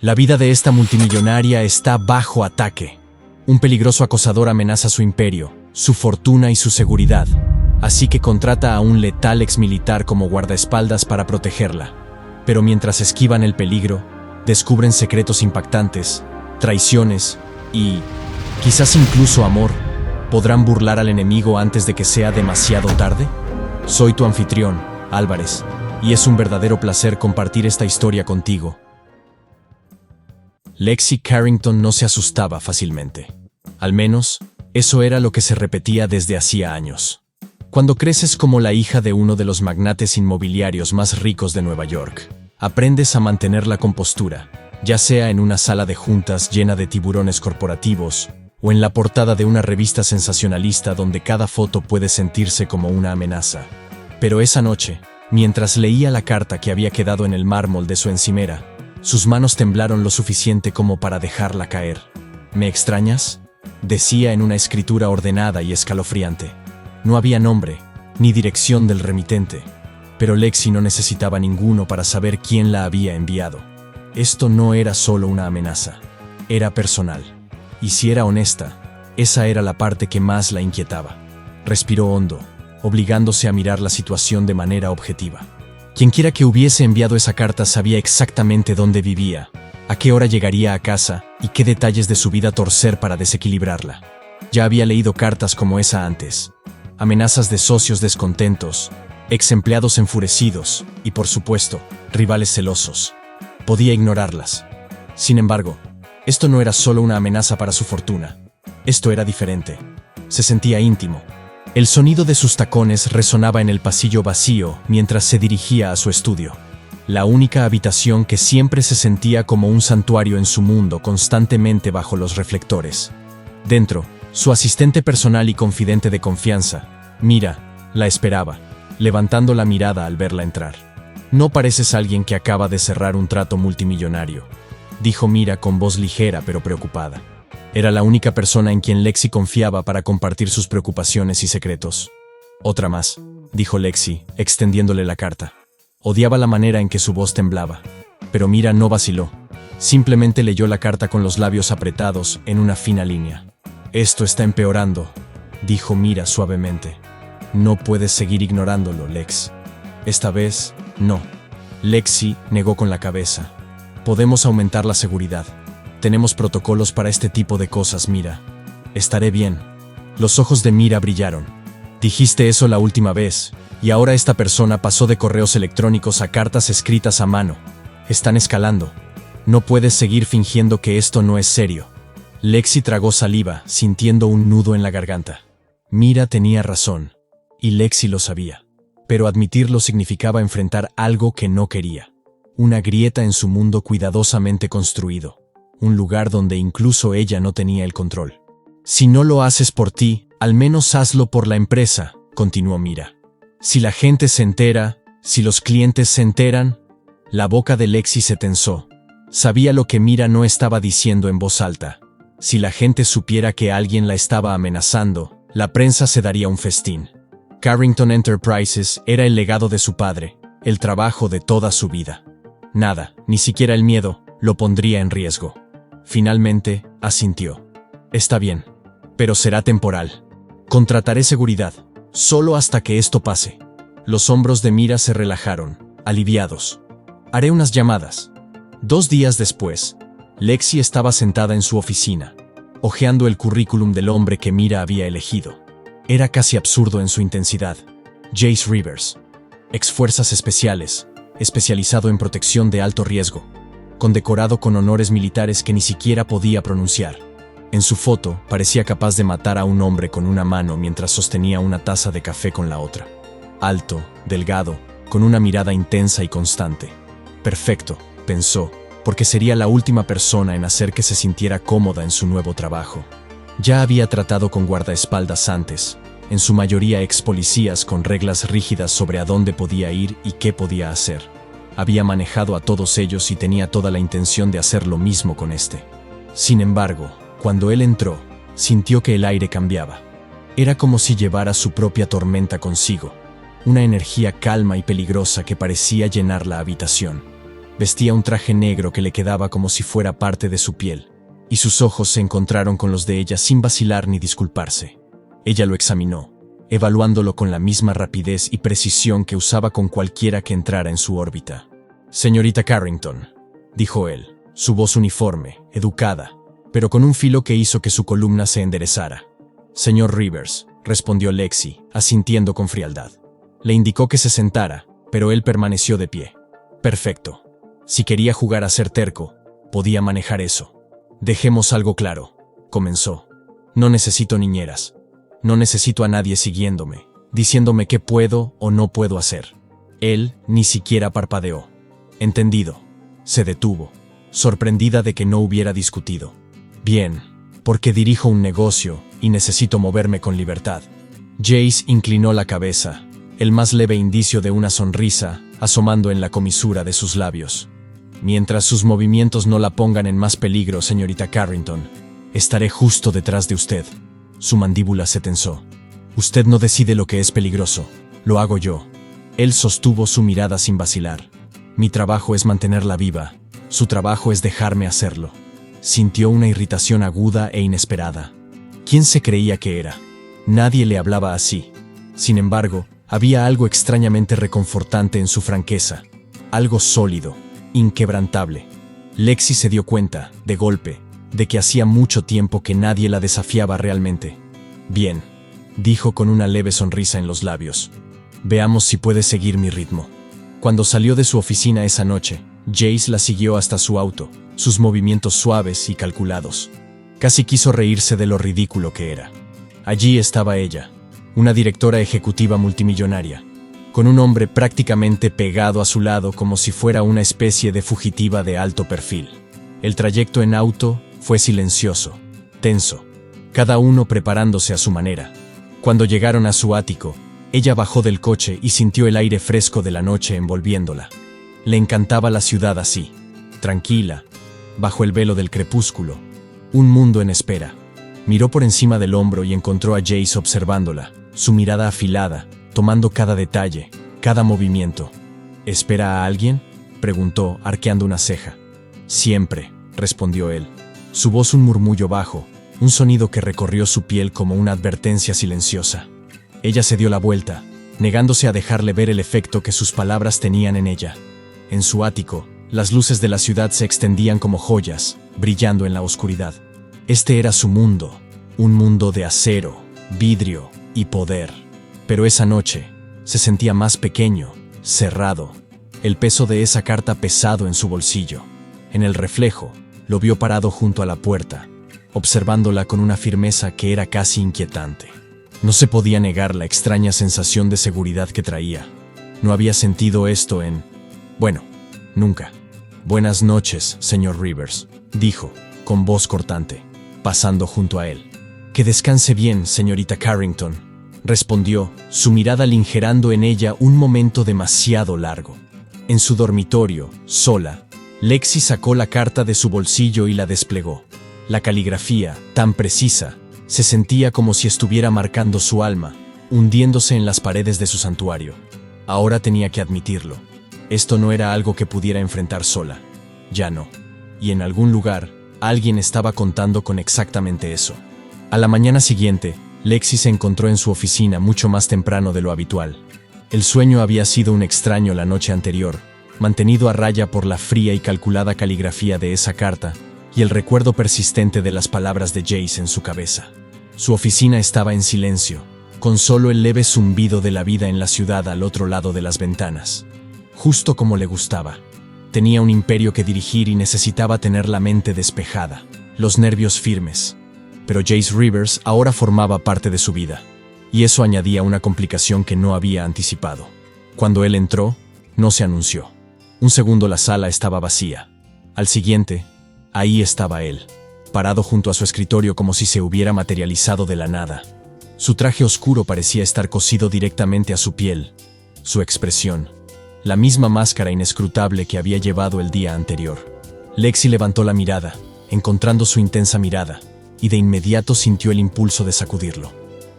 La vida de esta multimillonaria está bajo ataque. Un peligroso acosador amenaza su imperio, su fortuna y su seguridad, así que contrata a un letal exmilitar como guardaespaldas para protegerla. Pero mientras esquivan el peligro, descubren secretos impactantes, traiciones y, quizás incluso amor. ¿Podrán burlar al enemigo antes de que sea demasiado tarde? Soy tu anfitrión, Álvarez, y es un verdadero placer compartir esta historia contigo. Lexi Carrington no se asustaba fácilmente. Al menos, eso era lo que se repetía desde hacía años. Cuando creces como la hija de uno de los magnates inmobiliarios más ricos de Nueva York, aprendes a mantener la compostura, ya sea en una sala de juntas llena de tiburones corporativos o en la portada de una revista sensacionalista donde cada foto puede sentirse como una amenaza. Pero esa noche, mientras leía la carta que había quedado en el mármol de su encimera, sus manos temblaron lo suficiente como para dejarla caer. ¿Me extrañas?, decía en una escritura ordenada y escalofriante. No había nombre, ni dirección del remitente, pero Lexi no necesitaba ninguno para saber quién la había enviado. Esto no era solo una amenaza, era personal. Y si era honesta, esa era la parte que más la inquietaba. Respiró hondo, obligándose a mirar la situación de manera objetiva. Quienquiera que hubiese enviado esa carta sabía exactamente dónde vivía, a qué hora llegaría a casa y qué detalles de su vida torcer para desequilibrarla. Ya había leído cartas como esa antes. Amenazas de socios descontentos, ex empleados enfurecidos y, por supuesto, rivales celosos. Podía ignorarlas. Sin embargo, esto no era solo una amenaza para su fortuna. Esto era diferente. Se sentía íntimo. El sonido de sus tacones resonaba en el pasillo vacío mientras se dirigía a su estudio. La única habitación que siempre se sentía como un santuario en su mundo, constantemente bajo los reflectores. Dentro, su asistente personal y confidente de confianza, Mira, la esperaba, levantando la mirada al verla entrar. «No pareces alguien que acaba de cerrar un trato multimillonario», dijo Mira con voz ligera pero preocupada. Era la única persona en quien Lexi confiaba para compartir sus preocupaciones y secretos. «Otra más», dijo Lexi, extendiéndole la carta. Odiaba la manera en que su voz temblaba, pero Mira no vaciló. Simplemente leyó la carta con los labios apretados en una fina línea. «Esto está empeorando», dijo Mira suavemente. «No puedes seguir ignorándolo, Lex». «Esta vez, no». Lexi negó con la cabeza. «Podemos aumentar la seguridad. Tenemos protocolos para este tipo de cosas, Mira. Estaré bien». Los ojos de Mira brillaron. «Dijiste eso la última vez, y ahora esta persona pasó de correos electrónicos a cartas escritas a mano. Están escalando. No puedes seguir fingiendo que esto no es serio». Lexi tragó saliva, sintiendo un nudo en la garganta. Mira tenía razón, y Lexi lo sabía. Pero admitirlo significaba enfrentar algo que no quería. Una grieta en su mundo cuidadosamente construido. Un lugar donde incluso ella no tenía el control. «Si no lo haces por ti, al menos hazlo por la empresa», continuó Mira. «Si la gente se entera, si los clientes se enteran». La boca de Lexi se tensó. Sabía lo que Mira no estaba diciendo en voz alta. Si la gente supiera que alguien la estaba amenazando, la prensa se daría un festín. Carrington Enterprises era el legado de su padre, el trabajo de toda su vida. Nada, ni siquiera el miedo, lo pondría en riesgo. Finalmente, asintió. «Está bien, pero será temporal. Contrataré seguridad, solo hasta que esto pase». Los hombros de Mira se relajaron, aliviados. «Haré unas llamadas». 2 días después, Lexi estaba sentada en su oficina, hojeando el currículum del hombre que Mira había elegido. Era casi absurdo en su intensidad. Jace Rivers, ex fuerzas especiales, especializado en protección de alto riesgo, condecorado con honores militares que ni siquiera podía pronunciar. En su foto, parecía capaz de matar a un hombre con una mano mientras sostenía una taza de café con la otra. Alto, delgado, con una mirada intensa y constante. Perfecto, pensó, porque sería la última persona en hacer que se sintiera cómoda en su nuevo trabajo. Ya había tratado con guardaespaldas antes, en su mayoría ex policías con reglas rígidas sobre a dónde podía ir y qué podía hacer. Había manejado a todos ellos y tenía toda la intención de hacer lo mismo con este. Sin embargo, cuando él entró, sintió que el aire cambiaba. Era como si llevara su propia tormenta consigo, una energía calma y peligrosa que parecía llenar la habitación. Vestía un traje negro que le quedaba como si fuera parte de su piel, y sus ojos se encontraron con los de ella sin vacilar ni disculparse. Ella lo examinó, evaluándolo con la misma rapidez y precisión que usaba con cualquiera que entrara en su órbita. «Señorita Carrington», dijo él, su voz uniforme, educada, pero con un filo que hizo que su columna se enderezara. «Señor Rivers», respondió Lexi, asintiendo con frialdad. Le indicó que se sentara, pero él permaneció de pie. «Perfecto. Si quería jugar a ser terco, podía manejar eso. Dejemos algo claro», comenzó. «No necesito niñeras. No necesito a nadie siguiéndome, diciéndome qué puedo o no puedo hacer». Él ni siquiera parpadeó. «Entendido». Se detuvo, sorprendida de que no hubiera discutido. «Bien, porque dirijo un negocio y necesito moverme con libertad». Jace inclinó la cabeza, el más leve indicio de una sonrisa asomando en la comisura de sus labios. «Mientras sus movimientos no la pongan en más peligro, señorita Carrington, estaré justo detrás de usted». Su mandíbula se tensó. «Usted no decide lo que es peligroso, lo hago yo». Él sostuvo su mirada sin vacilar. «Mi trabajo es mantenerla viva, su trabajo es dejarme hacerlo». Sintió una irritación aguda e inesperada. ¿Quién se creía que era? Nadie le hablaba así. Sin embargo, había algo extrañamente reconfortante en su franqueza, algo sólido, inquebrantable. Lexi se dio cuenta, de golpe, de que hacía mucho tiempo que nadie la desafiaba realmente. «Bien», dijo con una leve sonrisa en los labios. «Veamos si puede seguir mi ritmo». Cuando salió de su oficina esa noche, Jace la siguió hasta su auto, sus movimientos suaves y calculados. Casi quiso reírse de lo ridículo que era. Allí estaba ella, una directora ejecutiva multimillonaria, con un hombre prácticamente pegado a su lado como si fuera una especie de fugitiva de alto perfil. El trayecto en auto fue silencioso, tenso, cada uno preparándose a su manera. Cuando llegaron a su ático, ella bajó del coche y sintió el aire fresco de la noche envolviéndola. Le encantaba la ciudad así, tranquila, bajo el velo del crepúsculo, un mundo en espera. Miró por encima del hombro y encontró a Jace observándola, su mirada afilada, tomando cada detalle, cada movimiento. «¿Espera a alguien?», preguntó, arqueando una ceja. «Siempre», respondió él. Su voz un murmullo bajo, un sonido que recorrió su piel como una advertencia silenciosa. Ella se dio la vuelta, negándose a dejarle ver el efecto que sus palabras tenían en ella. En su ático, las luces de la ciudad se extendían como joyas, brillando en la oscuridad. Este era su mundo, un mundo de acero, vidrio y poder. Pero esa noche se sentía más pequeño, cerrado, el peso de esa carta pesado en su bolsillo. En el reflejo, lo vio parado junto a la puerta, observándola con una firmeza que era casi inquietante. No se podía negar la extraña sensación de seguridad que traía. No había sentido esto bueno, nunca. «Buenas noches, señor Rivers», dijo, con voz cortante, pasando junto a él. «Que descanse bien, señorita Carrington», respondió, su mirada lingerando en ella un momento demasiado largo. En su dormitorio, sola, Lexi sacó la carta de su bolsillo y la desplegó. La caligrafía, tan precisa, se sentía como si estuviera marcando su alma, hundiéndose en las paredes de su santuario. Ahora tenía que admitirlo. Esto no era algo que pudiera enfrentar sola. Ya no. Y en algún lugar, alguien estaba contando con exactamente eso. A la mañana siguiente, Lexi se encontró en su oficina mucho más temprano de lo habitual. El sueño había sido un extraño la noche anterior, mantenido a raya por la fría y calculada caligrafía de esa carta y el recuerdo persistente de las palabras de Jace en su cabeza. Su oficina estaba en silencio, con solo el leve zumbido de la vida en la ciudad al otro lado de las ventanas. Justo como le gustaba. Tenía un imperio que dirigir y necesitaba tener la mente despejada, los nervios firmes. Pero Jace Rivers ahora formaba parte de su vida, y eso añadía una complicación que no había anticipado. Cuando él entró, no se anunció. Un segundo la sala estaba vacía. Al siguiente, ahí estaba él, parado junto a su escritorio como si se hubiera materializado de la nada. Su traje oscuro parecía estar cosido directamente a su piel. Su expresión, la misma máscara inescrutable que había llevado el día anterior. Lexi levantó la mirada, encontrando su intensa mirada, y de inmediato sintió el impulso de sacudirlo.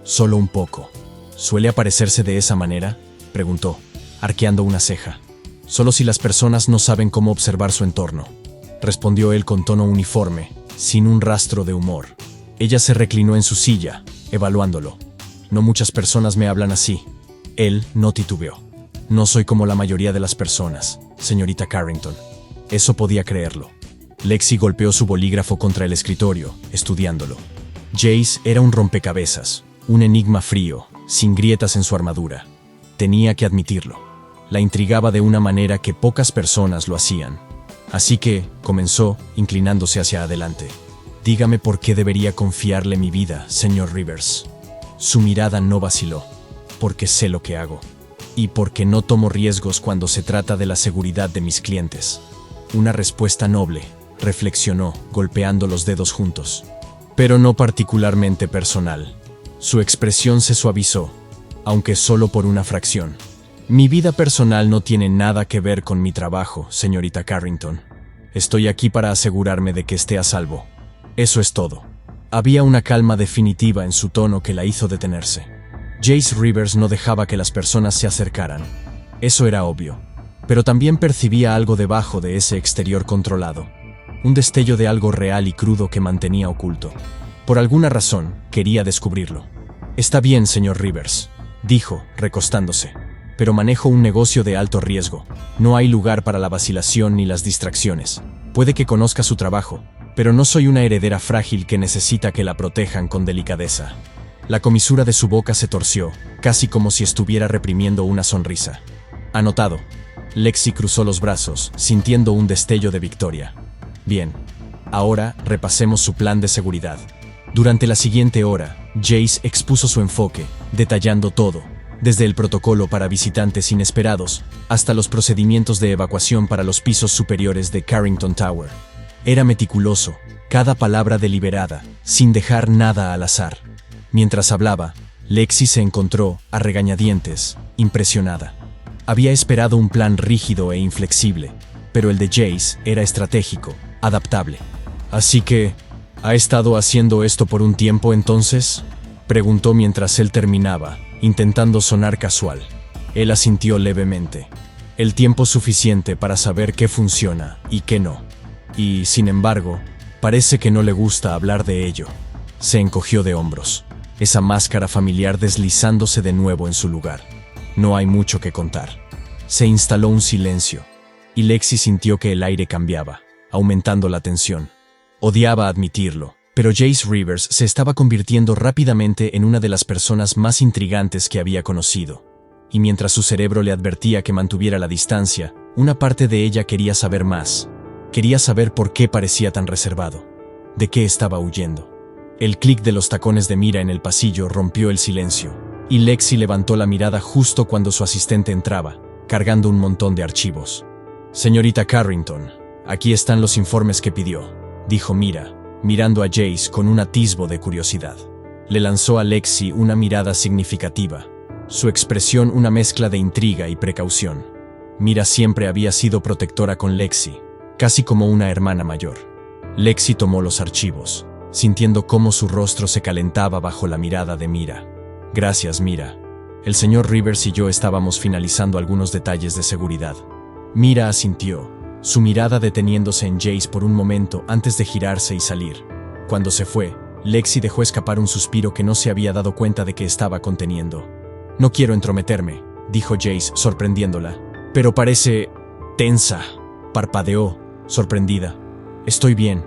Solo un poco. ¿Suele aparecerse de esa manera?, preguntó, arqueando una ceja. Solo si las personas no saben cómo observar su entorno, respondió él con tono uniforme, sin un rastro de humor. Ella se reclinó en su silla, evaluándolo. No muchas personas me hablan así. Él no titubeó. No soy como la mayoría de las personas, señorita Carrington. Eso podía creerlo. Lexi golpeó su bolígrafo contra el escritorio, estudiándolo. Jace era un rompecabezas, un enigma frío, sin grietas en su armadura. Tenía que admitirlo. La intrigaba de una manera que pocas personas lo hacían. Así que comenzó, inclinándose hacia adelante. Dígame por qué debería confiarle mi vida, señor Rivers. Su mirada no vaciló. Porque sé lo que hago. Y porque no tomo riesgos cuando se trata de la seguridad de mis clientes. Una respuesta noble, reflexionó, golpeando los dedos juntos. Pero no particularmente personal. Su expresión se suavizó, aunque solo por una fracción. Mi vida personal no tiene nada que ver con mi trabajo, señorita Carrington. Estoy aquí para asegurarme de que esté a salvo. Eso es todo. Había una calma definitiva en su tono que la hizo detenerse. Jace Rivers no dejaba que las personas se acercaran. Eso era obvio. Pero también percibía algo debajo de ese exterior controlado. Un destello de algo real y crudo que mantenía oculto. Por alguna razón, quería descubrirlo. Está bien, señor Rivers, dijo, recostándose. Pero manejo un negocio de alto riesgo. No hay lugar para la vacilación ni las distracciones. Puede que conozca su trabajo, pero no soy una heredera frágil que necesita que la protejan con delicadeza. La comisura de su boca se torció, casi como si estuviera reprimiendo una sonrisa. Anotado. Lexi cruzó los brazos, sintiendo un destello de victoria. Bien. Ahora repasemos su plan de seguridad. Durante la siguiente hora, Jace expuso su enfoque, detallando todo, desde el protocolo para visitantes inesperados hasta los procedimientos de evacuación para los pisos superiores de Carrington Tower. Era meticuloso, cada palabra deliberada, sin dejar nada al azar. Mientras hablaba, Lexi se encontró, a regañadientes, impresionada. Había esperado un plan rígido e inflexible, pero el de Jace era estratégico, adaptable. Así que, ¿ha estado haciendo esto por un tiempo entonces?, preguntó mientras él terminaba, intentando sonar casual. Él asintió levemente. El tiempo suficiente para saber qué funciona y qué no. Y, sin embargo, parece que no le gusta hablar de ello. Se encogió de hombros, esa máscara familiar deslizándose de nuevo en su lugar. No hay mucho que contar. Se instaló un silencio, y Lexi sintió que el aire cambiaba, aumentando la tensión. Odiaba admitirlo, pero Jace Rivers se estaba convirtiendo rápidamente en una de las personas más intrigantes que había conocido. Y mientras su cerebro le advertía que mantuviera la distancia, una parte de ella quería saber más. Quería saber por qué parecía tan reservado. ¿De qué estaba huyendo? El clic de los tacones de Mira en el pasillo rompió el silencio, y Lexi levantó la mirada justo cuando su asistente entraba, cargando un montón de archivos. Señorita Carrington, aquí están los informes que pidió, dijo Mira, mirando a Jace con un atisbo de curiosidad. Le lanzó a Lexi una mirada significativa, su expresión una mezcla de intriga y precaución. Mira siempre había sido protectora con Lexi, casi como una hermana mayor. Lexi tomó los archivos, sintiendo cómo su rostro se calentaba bajo la mirada de Mira. Gracias, Mira. El señor Rivers y yo estábamos finalizando algunos detalles de seguridad. Mira asintió, su mirada deteniéndose en Jace por un momento antes de girarse y salir. Cuando se fue, Lexi dejó escapar un suspiro que no se había dado cuenta de que estaba conteniendo. No quiero entrometerme, dijo Jace, sorprendiéndola. Pero parece tensa. Parpadeó, sorprendida. Estoy bien.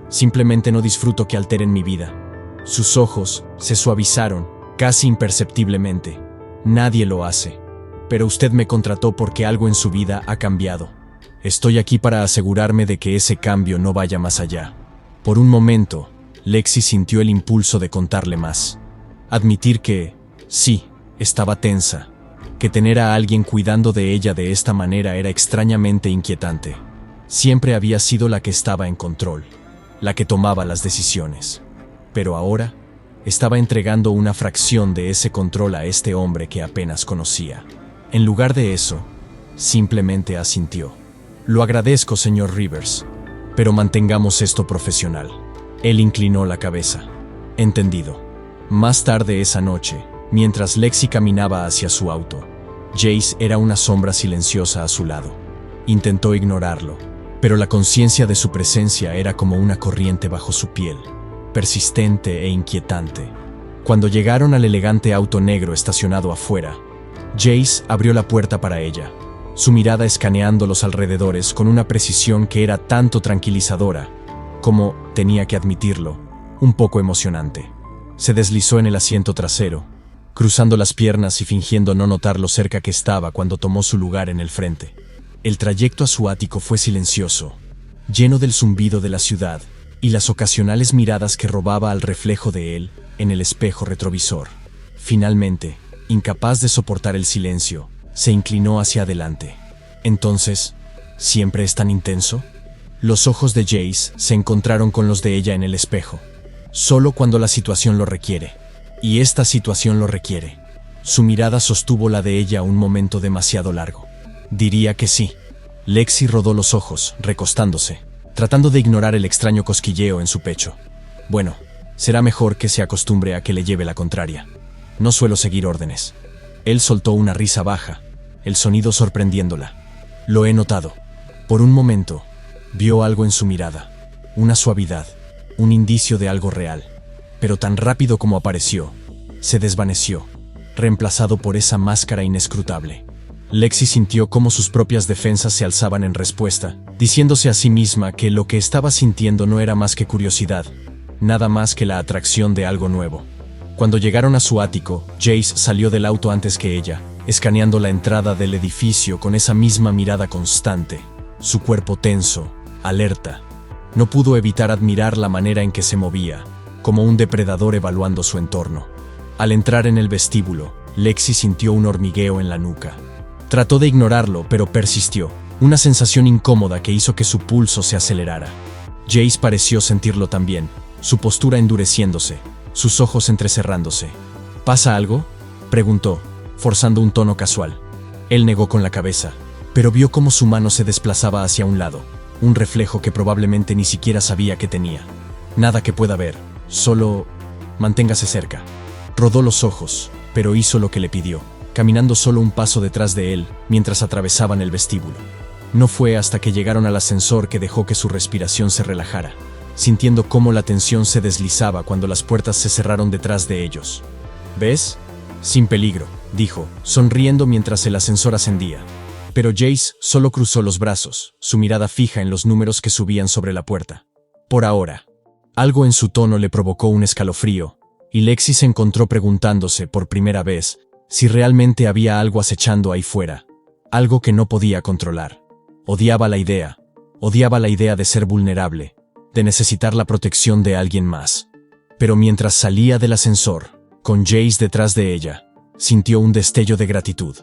Simplemente no disfruto que alteren mi vida. Sus ojos se suavizaron, casi imperceptiblemente. Nadie lo hace. Pero usted me contrató porque algo en su vida ha cambiado. Estoy aquí para asegurarme de que ese cambio no vaya más allá. Por un momento, Lexi sintió el impulso de contarle más. Admitir que, sí, estaba tensa. Que tener a alguien cuidando de ella de esta manera era extrañamente inquietante. Siempre había sido la que estaba en control, la que tomaba las decisiones. Pero ahora, estaba entregando una fracción de ese control a este hombre que apenas conocía. En lugar de eso, simplemente asintió. Lo agradezco, señor Rivers, pero mantengamos esto profesional. Él inclinó la cabeza. Entendido. Más tarde esa noche, mientras Lexi caminaba hacia su auto, Jace era una sombra silenciosa a su lado. Intentó ignorarlo, pero la conciencia de su presencia era como una corriente bajo su piel, persistente e inquietante. Cuando llegaron al elegante auto negro estacionado afuera, Jace abrió la puerta para ella, su mirada escaneando los alrededores con una precisión que era tanto tranquilizadora como, tenía que admitirlo, un poco emocionante. Se deslizó en el asiento trasero, cruzando las piernas y fingiendo no notar lo cerca que estaba cuando tomó su lugar en el frente. El trayecto a su ático fue silencioso, lleno del zumbido de la ciudad y las ocasionales miradas que robaba al reflejo de él en el espejo retrovisor. Finalmente, incapaz de soportar el silencio, se inclinó hacia adelante. Entonces, ¿siempre es tan intenso? Los ojos de Jace se encontraron con los de ella en el espejo. Solo cuando la situación lo requiere. Y esta situación lo requiere. Su mirada sostuvo la de ella un momento demasiado largo. Diría que sí. Lexi rodó los ojos, recostándose, tratando de ignorar el extraño cosquilleo en su pecho. Bueno, será mejor que se acostumbre a que le lleve la contraria. No suelo seguir órdenes. Él soltó una risa baja, el sonido sorprendiéndola. Lo he notado. Por un momento, vio algo en su mirada. Una suavidad, un indicio de algo real. Pero tan rápido como apareció, se desvaneció, reemplazado por esa máscara inescrutable. Lexi sintió cómo sus propias defensas se alzaban en respuesta, diciéndose a sí misma que lo que estaba sintiendo no era más que curiosidad, nada más que la atracción de algo nuevo. Cuando llegaron a su ático, Jace salió del auto antes que ella, escaneando la entrada del edificio con esa misma mirada constante, su cuerpo tenso, alerta. No pudo evitar admirar la manera en que se movía, como un depredador evaluando su entorno. Al entrar en el vestíbulo, Lexi sintió un hormigueo en la nuca. Trató de ignorarlo, pero persistió, una sensación incómoda que hizo que su pulso se acelerara. Jace pareció sentirlo también, su postura endureciéndose, sus ojos entrecerrándose. ¿Pasa algo?, preguntó, forzando un tono casual. Él negó con la cabeza, pero vio cómo su mano se desplazaba hacia un lado, un reflejo que probablemente ni siquiera sabía que tenía. Nada que pueda ver, solo manténgase cerca. Rodó los ojos, pero hizo lo que le pidió, caminando solo un paso detrás de él mientras atravesaban el vestíbulo. No fue hasta que llegaron al ascensor que dejó que su respiración se relajara, sintiendo cómo la tensión se deslizaba cuando las puertas se cerraron detrás de ellos. ¿Ves? Sin peligro, dijo, sonriendo mientras el ascensor ascendía. Pero Jace solo cruzó los brazos, su mirada fija en los números que subían sobre la puerta. Por ahora. Algo en su tono le provocó un escalofrío, y Lexi se encontró preguntándose por primera vez si realmente había algo acechando ahí fuera, algo que no podía controlar. Odiaba la idea de ser vulnerable, de necesitar la protección de alguien más. Pero mientras salía del ascensor, con Jace detrás de ella, sintió un destello de gratitud.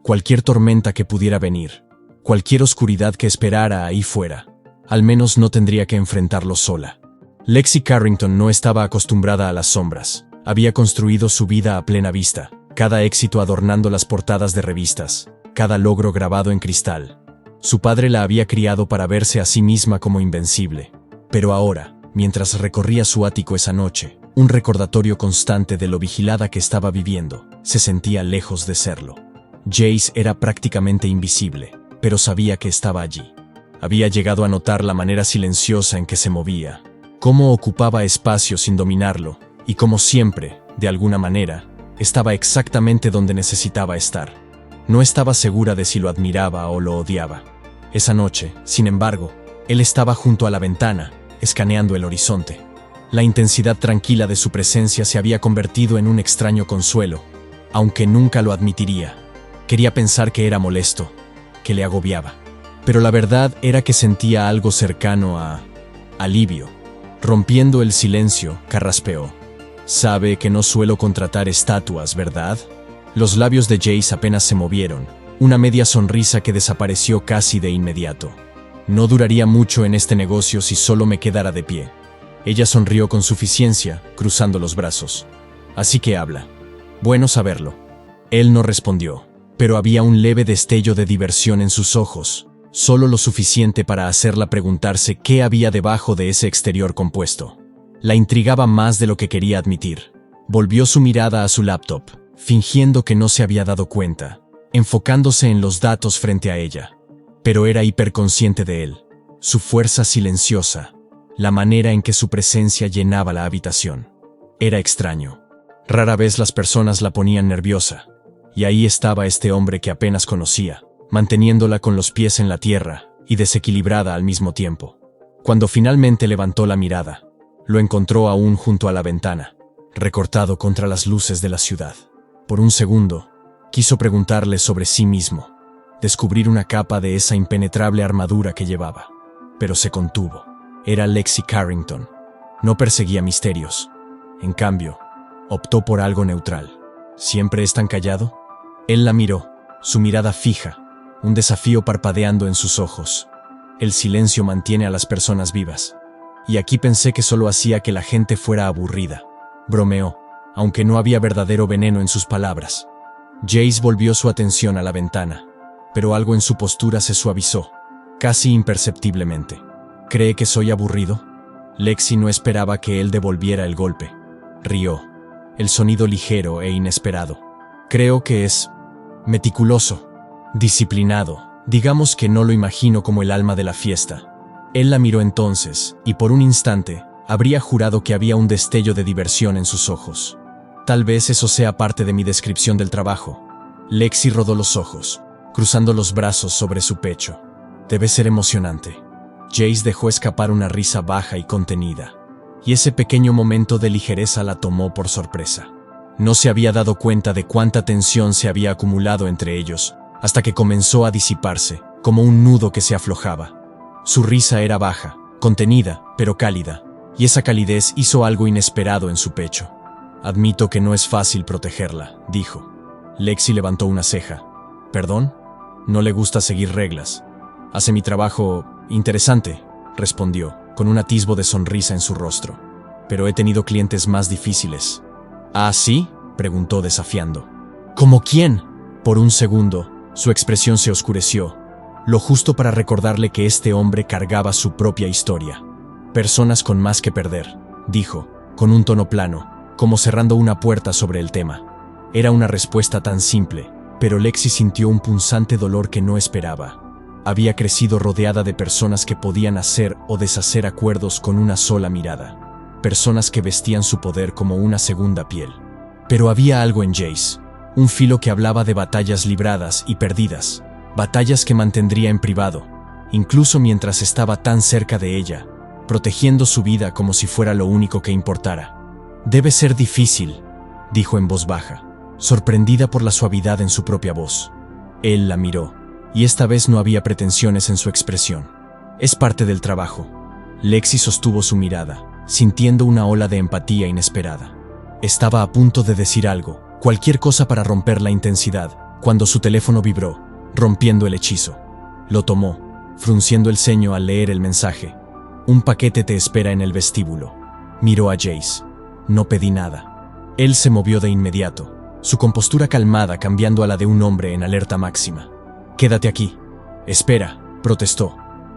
Cualquier tormenta que pudiera venir, cualquier oscuridad que esperara ahí fuera, al menos no tendría que enfrentarlo sola. Lexi Carrington no estaba acostumbrada a las sombras. Había construido su vida a plena vista, cada éxito adornando las portadas de revistas, cada logro grabado en cristal. Su padre la había criado para verse a sí misma como invencible. Pero ahora, mientras recorría su ático esa noche, un recordatorio constante de lo vigilada que estaba viviendo, se sentía lejos de serlo. Jace era prácticamente invisible, pero sabía que estaba allí. Había llegado a notar la manera silenciosa en que se movía, cómo ocupaba espacio sin dominarlo, y como siempre, de alguna manera, estaba exactamente donde necesitaba estar. No estaba segura de si lo admiraba o lo odiaba. Esa noche, sin embargo, él estaba junto a la ventana, escaneando el horizonte. La intensidad tranquila de su presencia se había convertido en un extraño consuelo, aunque nunca lo admitiría. Quería pensar que era molesto, que le agobiaba. Pero la verdad era que sentía algo cercano a alivio. Rompiendo el silencio, carraspeó. «Sabe que no suelo contratar estatuas, ¿verdad?» Los labios de Jace apenas se movieron, una media sonrisa que desapareció casi de inmediato. «No duraría mucho en este negocio si solo me quedara de pie». Ella sonrió con suficiencia, cruzando los brazos. «Así que habla». «Bueno saberlo». Él no respondió, pero había un leve destello de diversión en sus ojos, solo lo suficiente para hacerla preguntarse qué había debajo de ese exterior compuesto. La intrigaba más de lo que quería admitir. Volvió su mirada a su laptop, fingiendo que no se había dado cuenta, enfocándose en los datos frente a ella. pero era hiperconsciente de él. Su fuerza silenciosa, la manera en que su presencia llenaba la habitación. Era extraño. Rara vez las personas la ponían nerviosa, y ahí estaba este hombre que apenas conocía, manteniéndola con los pies en la tierra y desequilibrada al mismo tiempo. Cuando finalmente levantó la mirada, lo encontró aún junto a la ventana, recortado contra las luces de la ciudad. Por un segundo, quiso preguntarle sobre sí mismo, descubrir una capa de esa impenetrable armadura que llevaba, pero se contuvo. Era Lexi Carrington. No perseguía misterios. En cambio, optó por algo neutral. ¿Siempre es tan callado? Él la miró, su mirada fija, un desafío parpadeando en sus ojos. El silencio mantiene a las personas vivas. Y aquí pensé que solo hacía que la gente fuera aburrida. Bromeó, aunque no había verdadero veneno en sus palabras. Jace volvió su atención a la ventana, pero algo en su postura se suavizó, casi imperceptiblemente. ¿Cree que soy aburrido? Lexi no esperaba que él devolviera el golpe. Rió, el sonido ligero e inesperado. Creo que es meticuloso, disciplinado. Digamos que no lo imagino como el alma de la fiesta. Él la miró entonces, y por un instante, habría jurado que había un destello de diversión en sus ojos. Tal vez eso sea parte de mi descripción del trabajo. Lexi rodó los ojos, cruzando los brazos sobre su pecho. Debe ser emocionante. Jace dejó escapar una risa baja y contenida, y ese pequeño momento de ligereza la tomó por sorpresa. No se había dado cuenta de cuánta tensión se había acumulado entre ellos, hasta que comenzó a disiparse, como un nudo que se aflojaba. Su risa era baja, contenida, pero cálida, y esa calidez hizo algo inesperado en su pecho. Admito que no es fácil protegerla, dijo. Lexi levantó una ceja. ¿Perdón? No le gusta seguir reglas. Hace mi trabajo interesante, respondió, con un atisbo de sonrisa en su rostro. Pero he tenido clientes más difíciles. ¿Ah, sí?, preguntó desafiando. ¿Cómo quién? Por un segundo, su expresión se oscureció, lo justo para recordarle que este hombre cargaba su propia historia. Personas con más que perder, dijo, con un tono plano, como cerrando una puerta sobre el tema. Era una respuesta tan simple, pero Lexi sintió un punzante dolor que no esperaba. Había crecido rodeada de personas que podían hacer o deshacer acuerdos con una sola mirada. Personas que vestían su poder como una segunda piel. Pero había algo en Jace, un filo que hablaba de batallas libradas y perdidas, batallas que mantendría en privado, incluso mientras estaba tan cerca de ella, protegiendo su vida como si fuera lo único que importara. Debe ser difícil, dijo en voz baja, sorprendida por la suavidad en su propia voz. Él la miró, y esta vez no había pretensiones en su expresión. Es parte del trabajo. Lexi sostuvo su mirada, sintiendo una ola de empatía inesperada. Estaba a punto de decir algo, cualquier cosa para romper la intensidad, cuando su teléfono vibró, rompiendo el hechizo. Lo tomó, frunciendo el ceño al leer el mensaje. Un paquete te espera en el vestíbulo. Miró a Jace. No pedí nada. Él se movió de inmediato, su compostura calmada cambiando a la de un hombre en alerta máxima. Quédate aquí. Espera, protestó.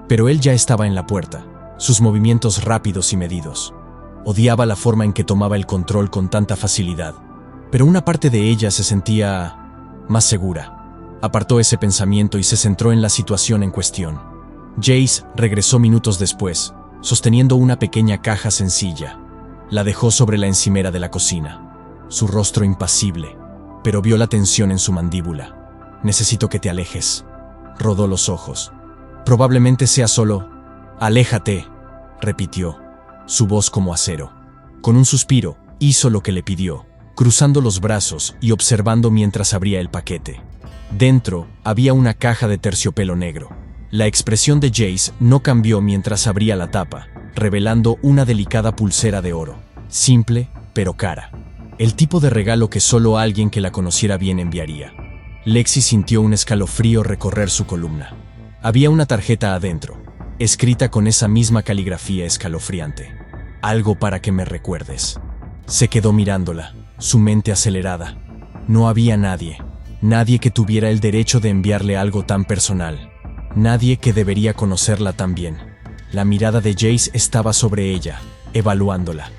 Pero él ya estaba en la puerta, sus movimientos rápidos y medidos. Odiaba la forma en que tomaba el control con tanta facilidad, pero una parte de ella se sentía más segura. Apartó ese pensamiento y se centró en la situación en cuestión. Jace regresó minutos después, sosteniendo una pequeña caja sencilla. La dejó sobre la encimera de la cocina, su rostro impasible, pero vio la tensión en su mandíbula. Necesito que te alejes. Rodó los ojos. Probablemente sea solo. Aléjate, repitió, su voz como acero. Con un suspiro, hizo lo que le pidió, cruzando los brazos y observando mientras abría el paquete. Dentro había una caja de terciopelo negro. La expresión de Jace no cambió mientras abría la tapa, revelando una delicada pulsera de oro, simple pero cara. El tipo de regalo que solo alguien que la conociera bien enviaría. Lexi sintió un escalofrío recorrer su columna. Había una tarjeta adentro, escrita con esa misma caligrafía escalofriante. Algo para que me recuerdes. Se quedó mirándola, su mente acelerada. No había nadie que tuviera el derecho de enviarle algo tan personal. Nadie que debería conocerla tan bien. La mirada de Jace estaba sobre ella, evaluándola.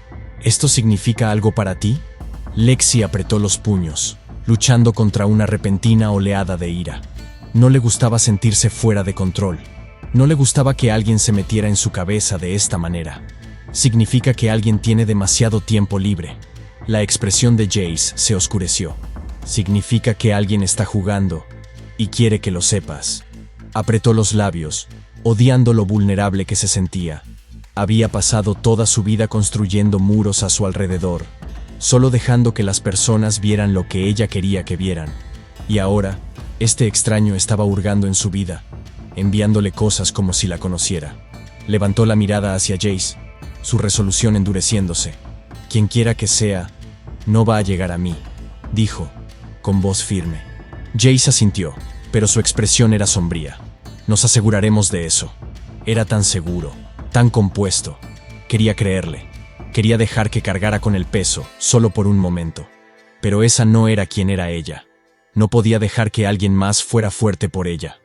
¿Esto significa algo para ti? Lexi apretó los puños, luchando contra una repentina oleada de ira. No le gustaba sentirse fuera de control. No le gustaba que alguien se metiera en su cabeza de esta manera. Significa que alguien tiene demasiado tiempo libre. La expresión de Jace se oscureció. Significa que alguien está jugando y quiere que lo sepas. Apretó los labios, odiando lo vulnerable que se sentía. Había pasado toda su vida construyendo muros a su alrededor, solo dejando que las personas vieran lo que ella quería que vieran. Y ahora, este extraño estaba hurgando en su vida, enviándole cosas como si la conociera. Levantó la mirada hacia Jace, su resolución endureciéndose. Quienquiera que sea, no va a llegar a mí, dijo, con voz firme. Jace asintió, pero su expresión era sombría. Nos aseguraremos de eso. Era tan seguro, tan compuesto. Quería creerle. Quería dejar que cargara con el peso, solo por un momento. Pero esa no era quien era ella. No podía dejar que alguien más fuera fuerte por ella.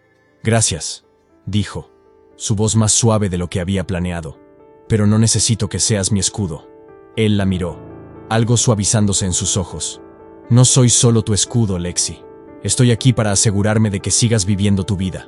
Gracias, dijo, su voz más suave de lo que había planeado. Pero no necesito que seas mi escudo. Él la miró, algo suavizándose en sus ojos. No soy solo tu escudo, Lexi. Estoy aquí para asegurarme de que sigas viviendo tu vida.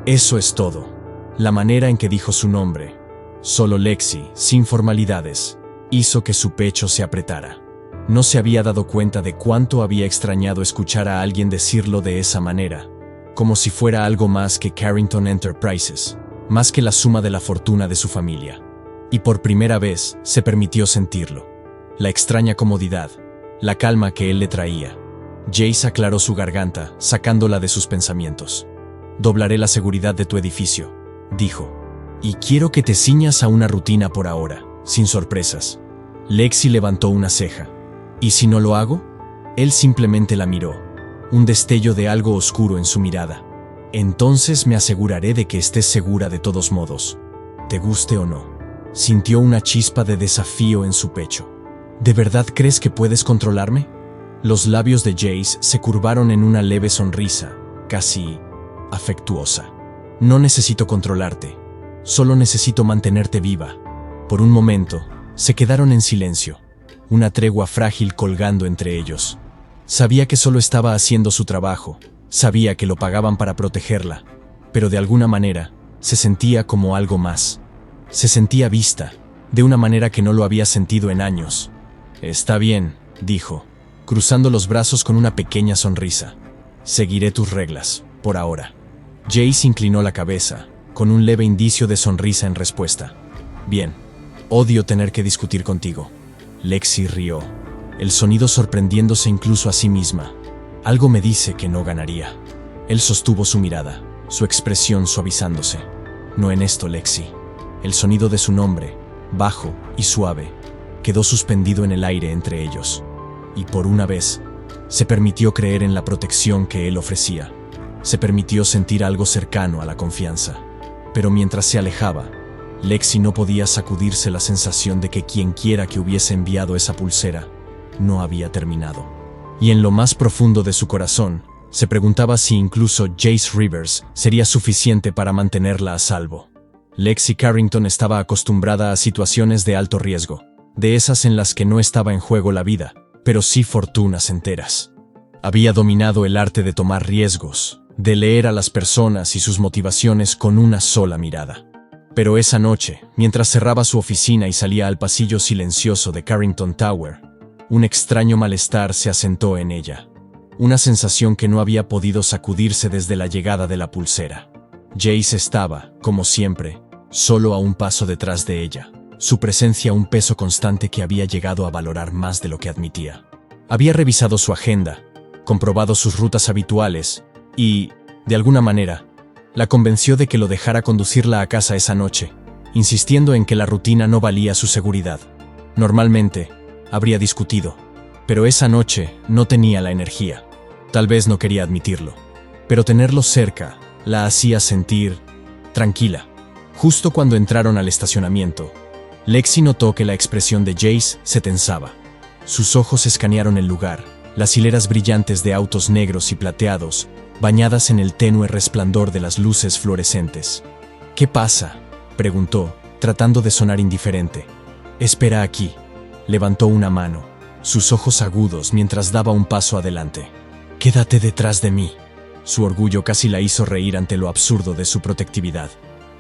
Eso es todo. La manera en que dijo su nombre, solo Lexi, sin formalidades, hizo que su pecho se apretara. No se había dado cuenta de cuánto había extrañado escuchar a alguien decirlo de esa manera, como si fuera algo más que Carrington Enterprises, más que la suma de la fortuna de su familia. Y por primera vez se permitió sentirlo. La extraña comodidad, la calma que él le traía. Jace aclaró su garganta, sacándola de sus pensamientos. Doblaré la seguridad de tu edificio, dijo. Y quiero que te ciñas a una rutina por ahora, sin sorpresas. Lexi levantó una ceja. ¿Y si no lo hago? Él simplemente la miró, un destello de algo oscuro en su mirada. Entonces me aseguraré de que estés segura de todos modos, te guste o no. Sintió una chispa de desafío en su pecho. ¿De verdad crees que puedes controlarme? Los labios de Jace se curvaron en una leve sonrisa, casi afectuosa. No necesito controlarte, solo necesito mantenerte viva. Por un momento, se quedaron en silencio, una tregua frágil colgando entre ellos. Sabía que solo estaba haciendo su trabajo, sabía que lo pagaban para protegerla, pero de alguna manera, se sentía como algo más. Se sentía vista, de una manera que no lo había sentido en años. Está bien, dijo, cruzando los brazos con una pequeña sonrisa. Seguiré tus reglas, por ahora. Jace inclinó la cabeza, con un leve indicio de sonrisa en respuesta. Bien, odio tener que discutir contigo. Lexi rió, el sonido sorprendiéndose incluso a sí misma. Algo me dice que no ganaría. Él sostuvo su mirada, su expresión suavizándose. No en esto, Lexi. El sonido de su nombre, bajo y suave, quedó suspendido en el aire entre ellos. Y por una vez, se permitió creer en la protección que él ofrecía. Se permitió sentir algo cercano a la confianza. Pero mientras se alejaba, Lexi no podía sacudirse la sensación de que quienquiera que hubiese enviado esa pulsera no había terminado. Y en lo más profundo de su corazón, se preguntaba si incluso Jace Rivers sería suficiente para mantenerla a salvo. Lexi Carrington estaba acostumbrada a situaciones de alto riesgo, de esas en las que no estaba en juego la vida, pero sí fortunas enteras. Había dominado el arte de tomar riesgos, de leer a las personas y sus motivaciones con una sola mirada. Pero esa noche, mientras cerraba su oficina y salía al pasillo silencioso de Carrington Tower, un extraño malestar se asentó en ella. Una sensación que no había podido sacudirse desde la llegada de la pulsera. Jace estaba, como siempre, solo a un paso detrás de ella. Su presencia un peso constante que había llegado a valorar más de lo que admitía. Había revisado su agenda, comprobado sus rutas habituales y, de alguna manera, la convenció de que lo dejara conducirla a casa esa noche, insistiendo en que la rutina no valía su seguridad. Normalmente, habría discutido, pero esa noche no tenía la energía. Tal vez no quería admitirlo, pero tenerlo cerca la hacía sentir tranquila. Justo cuando entraron al estacionamiento, Lexi notó que la expresión de Jace se tensaba. Sus ojos escanearon el lugar, las hileras brillantes de autos negros y plateados, bañadas en el tenue resplandor de las luces fluorescentes. ¿Qué pasa?, preguntó, tratando de sonar indiferente. Espera aquí. Levantó una mano, sus ojos agudos mientras daba un paso adelante. Quédate detrás de mí. Su orgullo casi la hizo reír ante lo absurdo de su protectividad.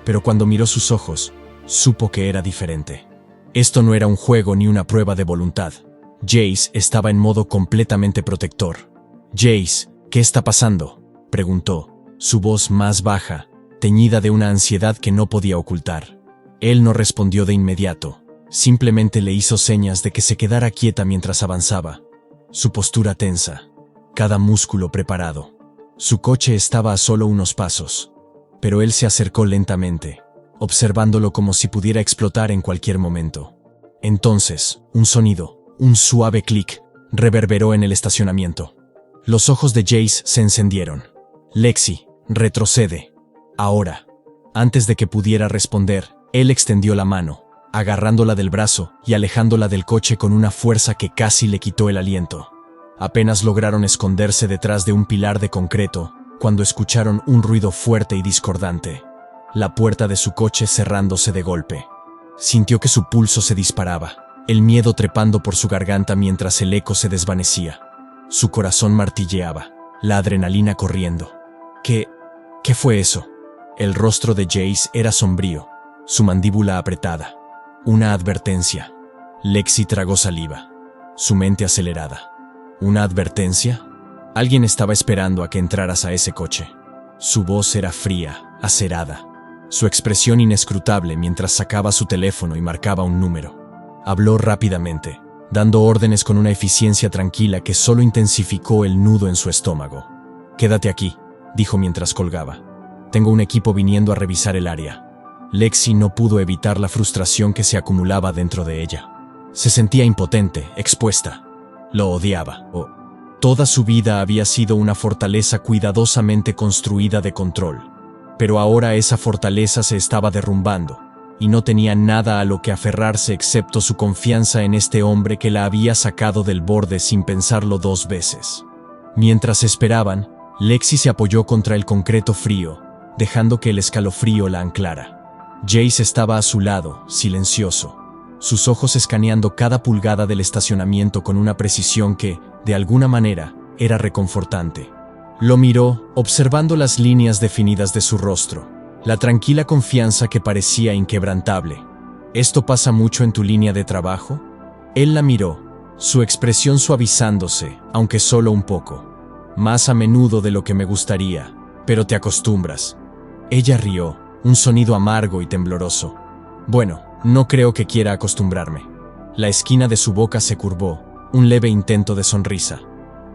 Pero cuando miró sus ojos, supo que era diferente. Esto no era un juego ni una prueba de voluntad. Jace estaba en modo completamente protector. «Jace, ¿qué está pasando?», preguntó, su voz más baja, teñida de una ansiedad que no podía ocultar. Él no respondió de inmediato, simplemente le hizo señas de que se quedara quieta mientras avanzaba. Su postura tensa, cada músculo preparado. Su coche estaba a solo unos pasos, pero él se acercó lentamente, observándolo como si pudiera explotar en cualquier momento. Entonces, un sonido, un suave clic, reverberó en el estacionamiento. Los ojos de Jace se encendieron. «Lexi, retrocede. Ahora». Antes de que pudiera responder, él extendió la mano, agarrándola del brazo y alejándola del coche con una fuerza que casi le quitó el aliento. Apenas lograron esconderse detrás de un pilar de concreto cuando escucharon un ruido fuerte y discordante. La puerta de su coche cerrándose de golpe. Sintió que su pulso se disparaba, el miedo trepando por su garganta mientras el eco se desvanecía. Su corazón martilleaba, la adrenalina corriendo. ¿Qué fue eso? El rostro de Jace era sombrío, su mandíbula apretada. Una advertencia. Lexi tragó saliva, su mente acelerada. ¿Una advertencia? Alguien estaba esperando a que entraras a ese coche. Su voz era fría, acerada, su expresión inescrutable mientras sacaba su teléfono y marcaba un número. Habló rápidamente, dando órdenes con una eficiencia tranquila que solo intensificó el nudo en su estómago. «Quédate aquí», dijo mientras colgaba. «Tengo un equipo viniendo a revisar el área». Lexi no pudo evitar la frustración que se acumulaba dentro de ella. Se sentía impotente, expuesta. Lo odiaba. Toda su vida había sido una fortaleza cuidadosamente construida de control. Pero ahora esa fortaleza se estaba derrumbando, y no tenía nada a lo que aferrarse excepto su confianza en este hombre que la había sacado del borde sin pensarlo 2 veces. Mientras esperaban, Lexi se apoyó contra el concreto frío, dejando que el escalofrío la anclara. Jace estaba a su lado, silencioso, sus ojos escaneando cada pulgada del estacionamiento con una precisión que, de alguna manera, era reconfortante. Lo miró, observando las líneas definidas de su rostro, la tranquila confianza que parecía inquebrantable. «¿Esto pasa mucho en tu línea de trabajo?». Él la miró, su expresión suavizándose, aunque solo un poco. «Más a menudo de lo que me gustaría, pero te acostumbras». Ella rió, un sonido amargo y tembloroso. «Bueno, no creo que quiera acostumbrarme». La esquina de su boca se curvó, un leve intento de sonrisa.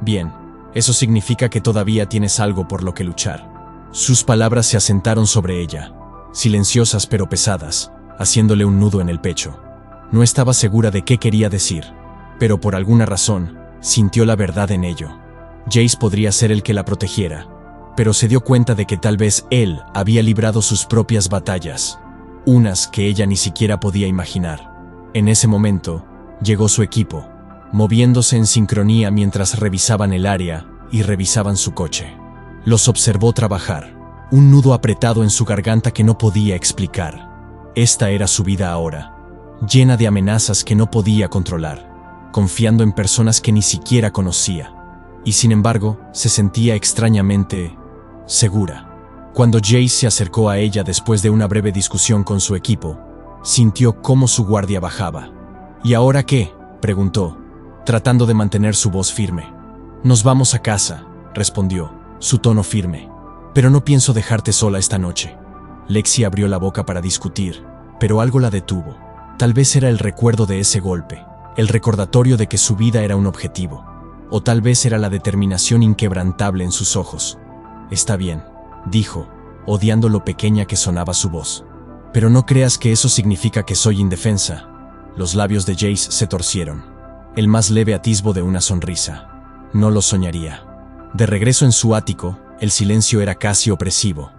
«Bien, eso significa que todavía tienes algo por lo que luchar». Sus palabras se asentaron sobre ella, silenciosas pero pesadas, haciéndole un nudo en el pecho. No estaba segura de qué quería decir, pero por alguna razón, sintió la verdad en ello. Jace podría ser el que la protegiera, pero se dio cuenta de que tal vez él había librado sus propias batallas, unas que ella ni siquiera podía imaginar. En ese momento, llegó su equipo, moviéndose en sincronía mientras revisaban el área y revisaban su coche. Los observó trabajar, un nudo apretado en su garganta que no podía explicar. Esta era su vida ahora, llena de amenazas que no podía controlar, confiando en personas que ni siquiera conocía. Y sin embargo, se sentía extrañamente segura. Cuando Jace se acercó a ella después de una breve discusión con su equipo, sintió cómo su guardia bajaba. «¿Y ahora qué?», preguntó, tratando de mantener su voz firme. «Nos vamos a casa», respondió, su tono firme. «Pero no pienso dejarte sola esta noche». Lexi abrió la boca para discutir, pero algo la detuvo. Tal vez era el recuerdo de ese golpe, el recordatorio de que su vida era un objetivo. O tal vez era la determinación inquebrantable en sus ojos. «Está bien», dijo, odiando lo pequeña que sonaba su voz. «Pero no creas que eso significa que soy indefensa». Los labios de Jace se torcieron. El más leve atisbo de una sonrisa. No lo soñaría. De regreso en su ático, el silencio era casi opresivo.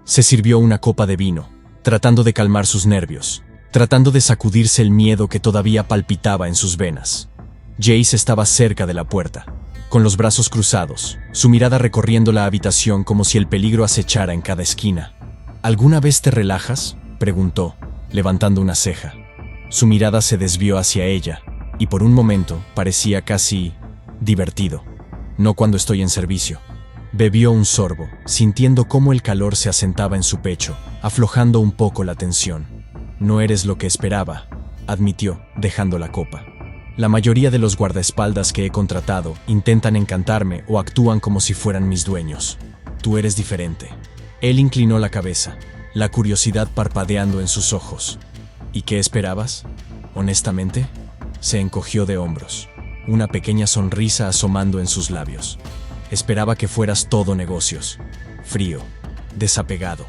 Se sirvió una copa de vino, tratando de calmar sus nervios, tratando de sacudirse el miedo que todavía palpitaba en sus venas. Jace estaba cerca de la puerta, con los brazos cruzados, su mirada recorriendo la habitación como si el peligro acechara en cada esquina. «¿Alguna vez te relajas?», preguntó, levantando una ceja. Su mirada se desvió hacia ella, y por un momento parecía casi divertido. «No cuando estoy en servicio». Bebió un sorbo, sintiendo cómo el calor se asentaba en su pecho, aflojando un poco la tensión. No eres lo que esperaba, admitió, dejando la copa. La mayoría de los guardaespaldas que he contratado intentan encantarme o actúan como si fueran mis dueños. Tú eres diferente. Él inclinó la cabeza, la curiosidad parpadeando en sus ojos. ¿Y qué esperabas? Honestamente, se encogió de hombros, una pequeña sonrisa asomando en sus labios. Esperaba que fueras todo negocios. Frío, desapegado.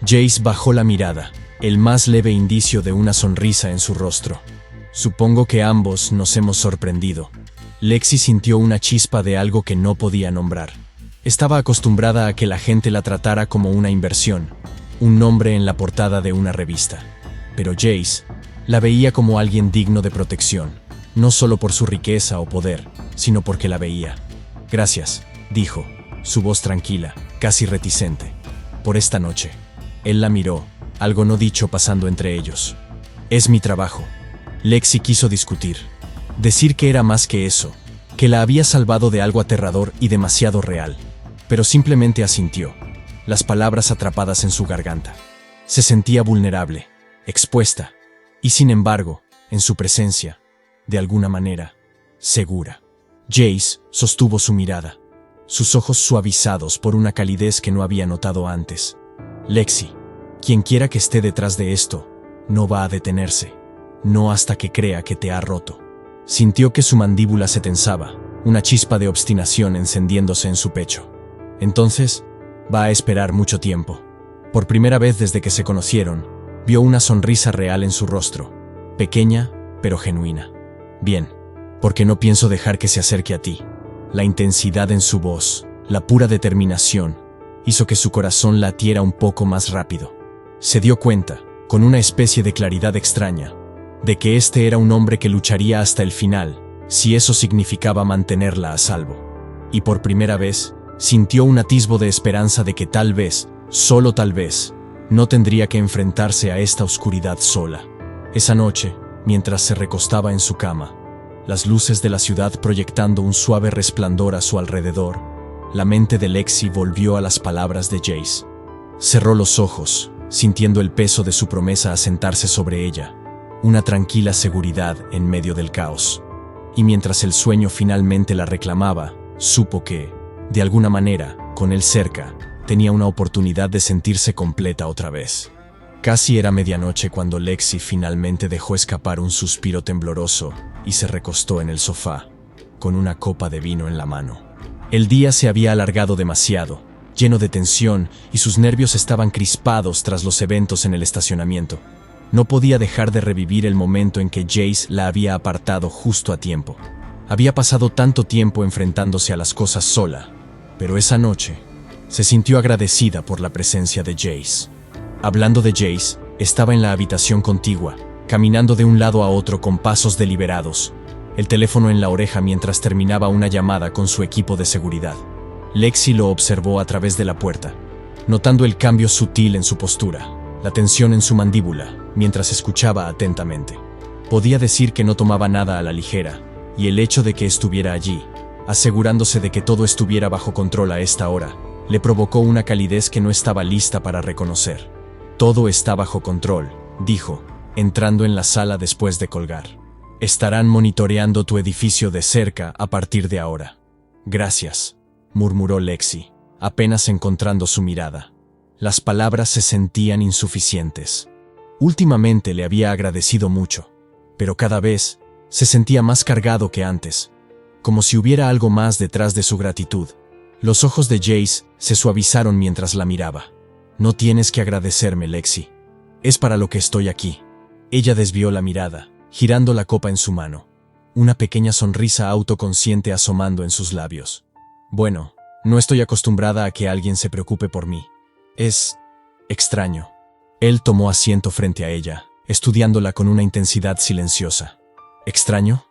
Jace bajó la mirada, el más leve indicio de una sonrisa en su rostro. Supongo que ambos nos hemos sorprendido. Lexi sintió una chispa de algo que no podía nombrar. Estaba acostumbrada a que la gente la tratara como una inversión, un nombre en la portada de una revista. Pero Jace la veía como alguien digno de protección, no solo por su riqueza o poder, sino porque la veía. Gracias, dijo, su voz tranquila, casi reticente. Por esta noche. Él la miró, algo no dicho pasando entre ellos. Es mi trabajo. Lexi quiso discutir. Decir que era más que eso, que la había salvado de algo aterrador y demasiado real. Pero simplemente asintió, las palabras atrapadas en su garganta. Se sentía vulnerable, expuesta, y sin embargo, en su presencia, de alguna manera, segura. Jace sostuvo su mirada, sus ojos suavizados por una calidez que no había notado antes. Lexi, quien quiera que esté detrás de esto, no va a detenerse, no hasta que crea que te ha roto. Sintió que su mandíbula se tensaba, una chispa de obstinación encendiéndose en su pecho. Entonces, va a esperar mucho tiempo. Por primera vez desde que se conocieron, vio una sonrisa real en su rostro, pequeña, pero genuina. Bien, porque no pienso dejar que se acerque a ti. La intensidad en su voz, la pura determinación, hizo que su corazón latiera un poco más rápido. Se dio cuenta, con una especie de claridad extraña, de que este era un hombre que lucharía hasta el final, si eso significaba mantenerla a salvo. Y por primera vez, sintió un atisbo de esperanza de que tal vez, solo tal vez, no tendría que enfrentarse a esta oscuridad sola. Esa noche, mientras se recostaba en su cama, las luces de la ciudad proyectando un suave resplandor a su alrededor, la mente de Lexi volvió a las palabras de Jace. Cerró los ojos, sintiendo el peso de su promesa asentarse sobre ella, una tranquila seguridad en medio del caos. Y mientras el sueño finalmente la reclamaba, supo que, de alguna manera, con él cerca, tenía una oportunidad de sentirse completa otra vez. Casi era medianoche cuando Lexi finalmente dejó escapar un suspiro tembloroso y se recostó en el sofá, con una copa de vino en la mano. El día se había alargado demasiado, lleno de tensión, y sus nervios estaban crispados tras los eventos en el estacionamiento. No podía dejar de revivir el momento en que Jace la había apartado justo a tiempo. Había pasado tanto tiempo enfrentándose a las cosas sola, pero esa noche se sintió agradecida por la presencia de Jace. Hablando de Jace, estaba en la habitación contigua, caminando de un lado a otro con pasos deliberados, el teléfono en la oreja mientras terminaba una llamada con su equipo de seguridad. Lexi lo observó a través de la puerta, notando el cambio sutil en su postura, la tensión en su mandíbula, mientras escuchaba atentamente. Podía decir que no tomaba nada a la ligera, y el hecho de que estuviera allí, asegurándose de que todo estuviera bajo control a esta hora, le provocó una calidez que no estaba lista para reconocer. Todo está bajo control, dijo, entrando en la sala después de colgar. Estarán monitoreando tu edificio de cerca a partir de ahora. Gracias, murmuró Lexi, apenas encontrando su mirada. Las palabras se sentían insuficientes. Últimamente le había agradecido mucho, pero cada vez se sentía más cargado que antes, como si hubiera algo más detrás de su gratitud. Los ojos de Jace se suavizaron mientras la miraba. No tienes que agradecerme, Lexi. Es para lo que estoy aquí. Ella desvió la mirada, girando la copa en su mano, una pequeña sonrisa autoconsciente asomando en sus labios. Bueno, no estoy acostumbrada a que alguien se preocupe por mí. Es extraño. Él tomó asiento frente a ella, estudiándola con una intensidad silenciosa. ¿Extraño?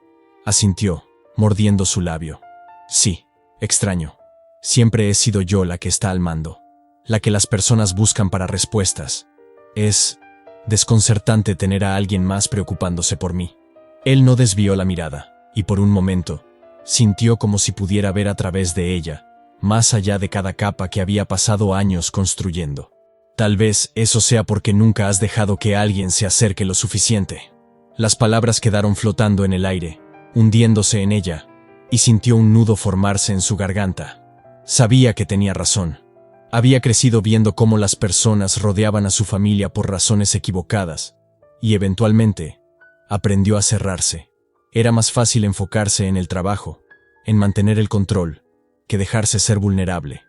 Asintió, mordiendo su labio. Sí, extraño. Siempre he sido yo la que está al mando, la que las personas buscan para respuestas. Es desconcertante tener a alguien más preocupándose por mí. Él no desvió la mirada, y por un momento, sintió como si pudiera ver a través de ella, más allá de cada capa que había pasado años construyendo. Tal vez eso sea porque nunca has dejado que alguien se acerque lo suficiente. Las palabras quedaron flotando en el aire, hundiéndose en ella, y sintió un nudo formarse en su garganta. Sabía que tenía razón. Había crecido viendo cómo las personas rodeaban a su familia por razones equivocadas, y eventualmente aprendió a cerrarse. Era más fácil enfocarse en el trabajo, en mantener el control, que dejarse ser vulnerable.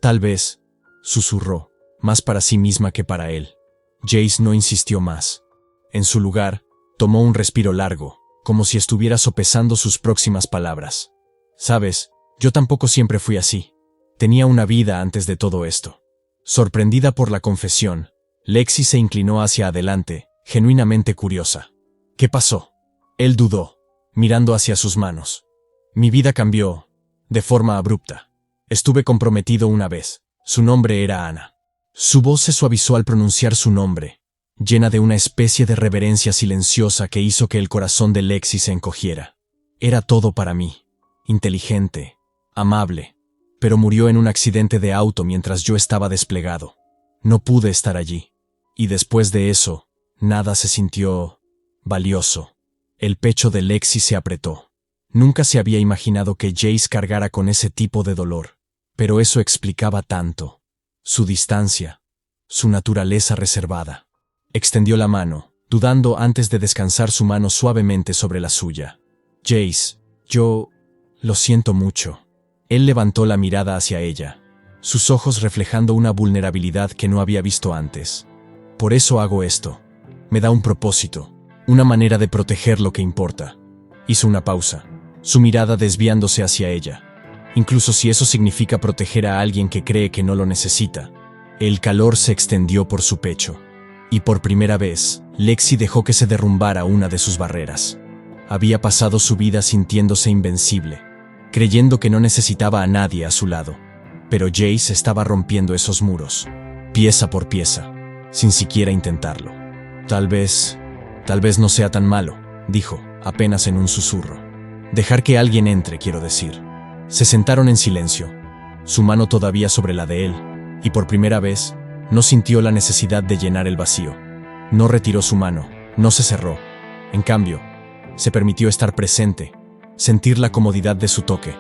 Tal vez, susurró, más para sí misma que para él. Jace no insistió más. En su lugar, tomó un respiro largo, como si estuviera sopesando sus próximas palabras. Sabes, yo tampoco siempre fui así. Tenía una vida antes de todo esto. Sorprendida por la confesión, Lexi se inclinó hacia adelante, genuinamente curiosa. ¿Qué pasó? Él dudó, mirando hacia sus manos. Mi vida cambió, de forma abrupta. Estuve comprometido una vez. Su nombre era Ana. Su voz se suavizó al pronunciar su nombre, llena de una especie de reverencia silenciosa que hizo que el corazón de Lexi se encogiera. Era todo para mí. Inteligente, amable, pero murió en un accidente de auto mientras yo estaba desplegado. No pude estar allí. Y después de eso, nada se sintió valioso. El pecho de Lexi se apretó. Nunca se había imaginado que Jace cargara con ese tipo de dolor, pero eso explicaba tanto. Su distancia, su naturaleza reservada. Extendió la mano, dudando antes de descansar su mano suavemente sobre la suya. Jace, yo lo siento mucho. Él levantó la mirada hacia ella, sus ojos reflejando una vulnerabilidad que no había visto antes. Por eso hago esto. Me da un propósito, una manera de proteger lo que importa. Hizo una pausa, su mirada desviándose hacia ella. Incluso si eso significa proteger a alguien que cree que no lo necesita. El calor se extendió por su pecho. Y por primera vez, Lexi dejó que se derrumbara una de sus barreras. Había pasado su vida sintiéndose invencible, creyendo que no necesitaba a nadie a su lado. Pero Jace estaba rompiendo esos muros, pieza por pieza, sin siquiera intentarlo. Tal vez no sea tan malo, dijo, apenas en un susurro. Dejar que alguien entre, quiero decir. Se sentaron en silencio, su mano todavía sobre la de él, y por primera vez, no sintió la necesidad de llenar el vacío. No retiró su mano, no se cerró. En cambio, se permitió estar presente, sentir la comodidad de su toque.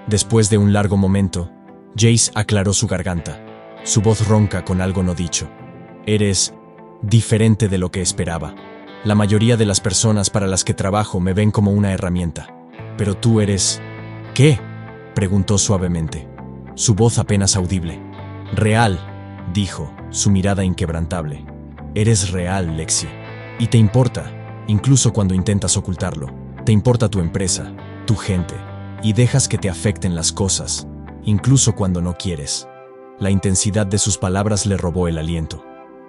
Después de un largo momento, Jace aclaró su garganta, su voz ronca con algo no dicho. Eres diferente de lo que esperaba. La mayoría de las personas para las que trabajo me ven como una herramienta. Pero tú eres... ¿Qué? Preguntó suavemente, su voz apenas audible. Real, dijo, su mirada inquebrantable. Eres real, Lexi. Y te importa, incluso cuando intentas ocultarlo. Te importa tu empresa, tu gente, y dejas que te afecten las cosas, incluso cuando no quieres. La intensidad de sus palabras le robó el aliento.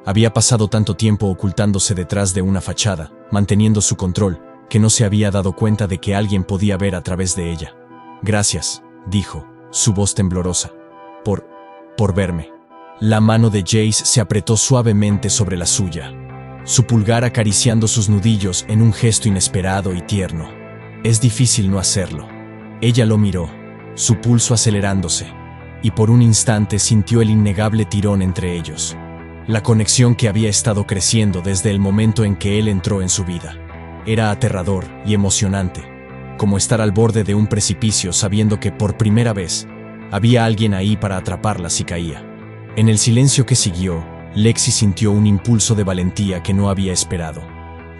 Había pasado tanto tiempo ocultándose detrás de una fachada, manteniendo su control, que no se había dado cuenta de que alguien podía ver a través de ella. Gracias, dijo, su voz temblorosa. Por verme. La mano de Jace se apretó suavemente sobre la suya, su pulgar acariciando sus nudillos en un gesto inesperado y tierno. Es difícil no hacerlo. Ella lo miró, su pulso acelerándose, y por un instante sintió el innegable tirón entre ellos. La conexión que había estado creciendo desde el momento en que él entró en su vida. Era aterrador y emocionante, como estar al borde de un precipicio sabiendo que por primera vez había alguien ahí para atraparla si caía. En el silencio que siguió, Lexi sintió un impulso de valentía que no había esperado.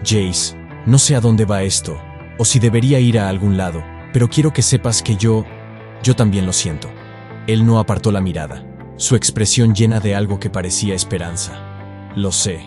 Jace, no sé a dónde va esto, o si debería ir a algún lado, pero quiero que sepas que yo también lo siento. Él no apartó la mirada, su expresión llena de algo que parecía esperanza. Lo sé,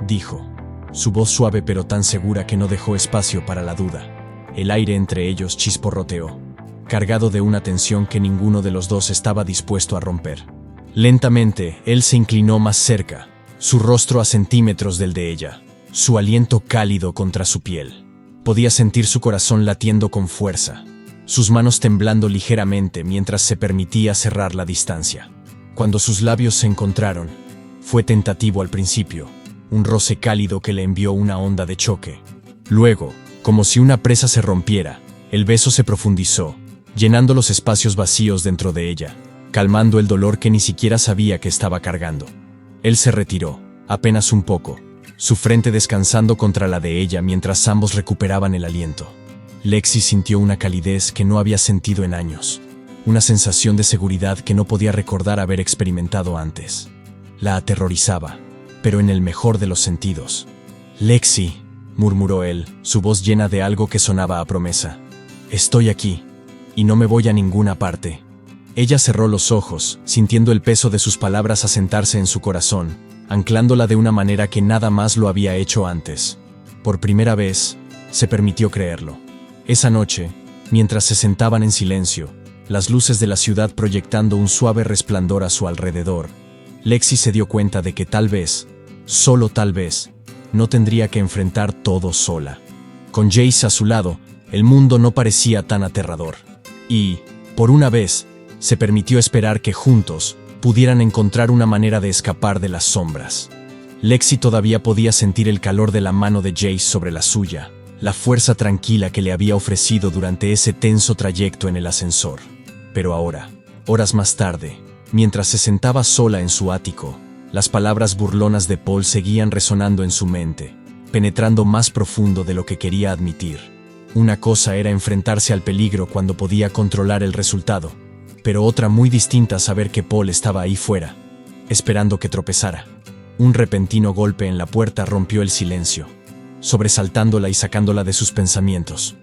dijo, su voz suave pero tan segura que no dejó espacio para la duda. El aire entre ellos chisporroteó, cargado de una tensión que ninguno de los dos estaba dispuesto a romper. Lentamente, él se inclinó más cerca, su rostro a centímetros del de ella, su aliento cálido contra su piel. Podía sentir su corazón latiendo con fuerza, sus manos temblando ligeramente mientras se permitía cerrar la distancia. Cuando sus labios se encontraron, fue tentativo al principio, un roce cálido que le envió una onda de choque. Luego, como si una presa se rompiera, el beso se profundizó, llenando los espacios vacíos dentro de ella. calmando el dolor que ni siquiera sabía que estaba cargando. Él se retiró, apenas un poco, su frente descansando contra la de ella mientras ambos recuperaban el aliento. Lexi sintió una calidez que no había sentido en años, una sensación de seguridad que no podía recordar haber experimentado antes. La aterrorizaba, pero en el mejor de los sentidos. «Lexi», murmuró él, su voz llena de algo que sonaba a promesa. «Estoy aquí, y no me voy a ninguna parte». Ella cerró los ojos, sintiendo el peso de sus palabras asentarse en su corazón, anclándola de una manera que nada más lo había hecho antes. Por primera vez, se permitió creerlo. Esa noche, mientras se sentaban en silencio, las luces de la ciudad proyectando un suave resplandor a su alrededor, Lexi se dio cuenta de que tal vez, solo tal vez, no tendría que enfrentar todo sola. Con Jace a su lado, el mundo no parecía tan aterrador. Y, por una vez, se permitió esperar que juntos pudieran encontrar una manera de escapar de las sombras. Lexi todavía podía sentir el calor de la mano de Jace sobre la suya, la fuerza tranquila que le había ofrecido durante ese tenso trayecto en el ascensor. Pero ahora, horas más tarde, mientras se sentaba sola en su ático, las palabras burlonas de Paul seguían resonando en su mente, penetrando más profundo de lo que quería admitir. Una cosa era enfrentarse al peligro cuando podía controlar el resultado, pero otra muy distinta saber que Paul estaba ahí fuera, esperando que tropezara. Un repentino golpe en la puerta rompió el silencio, sobresaltándola y sacándola de sus pensamientos.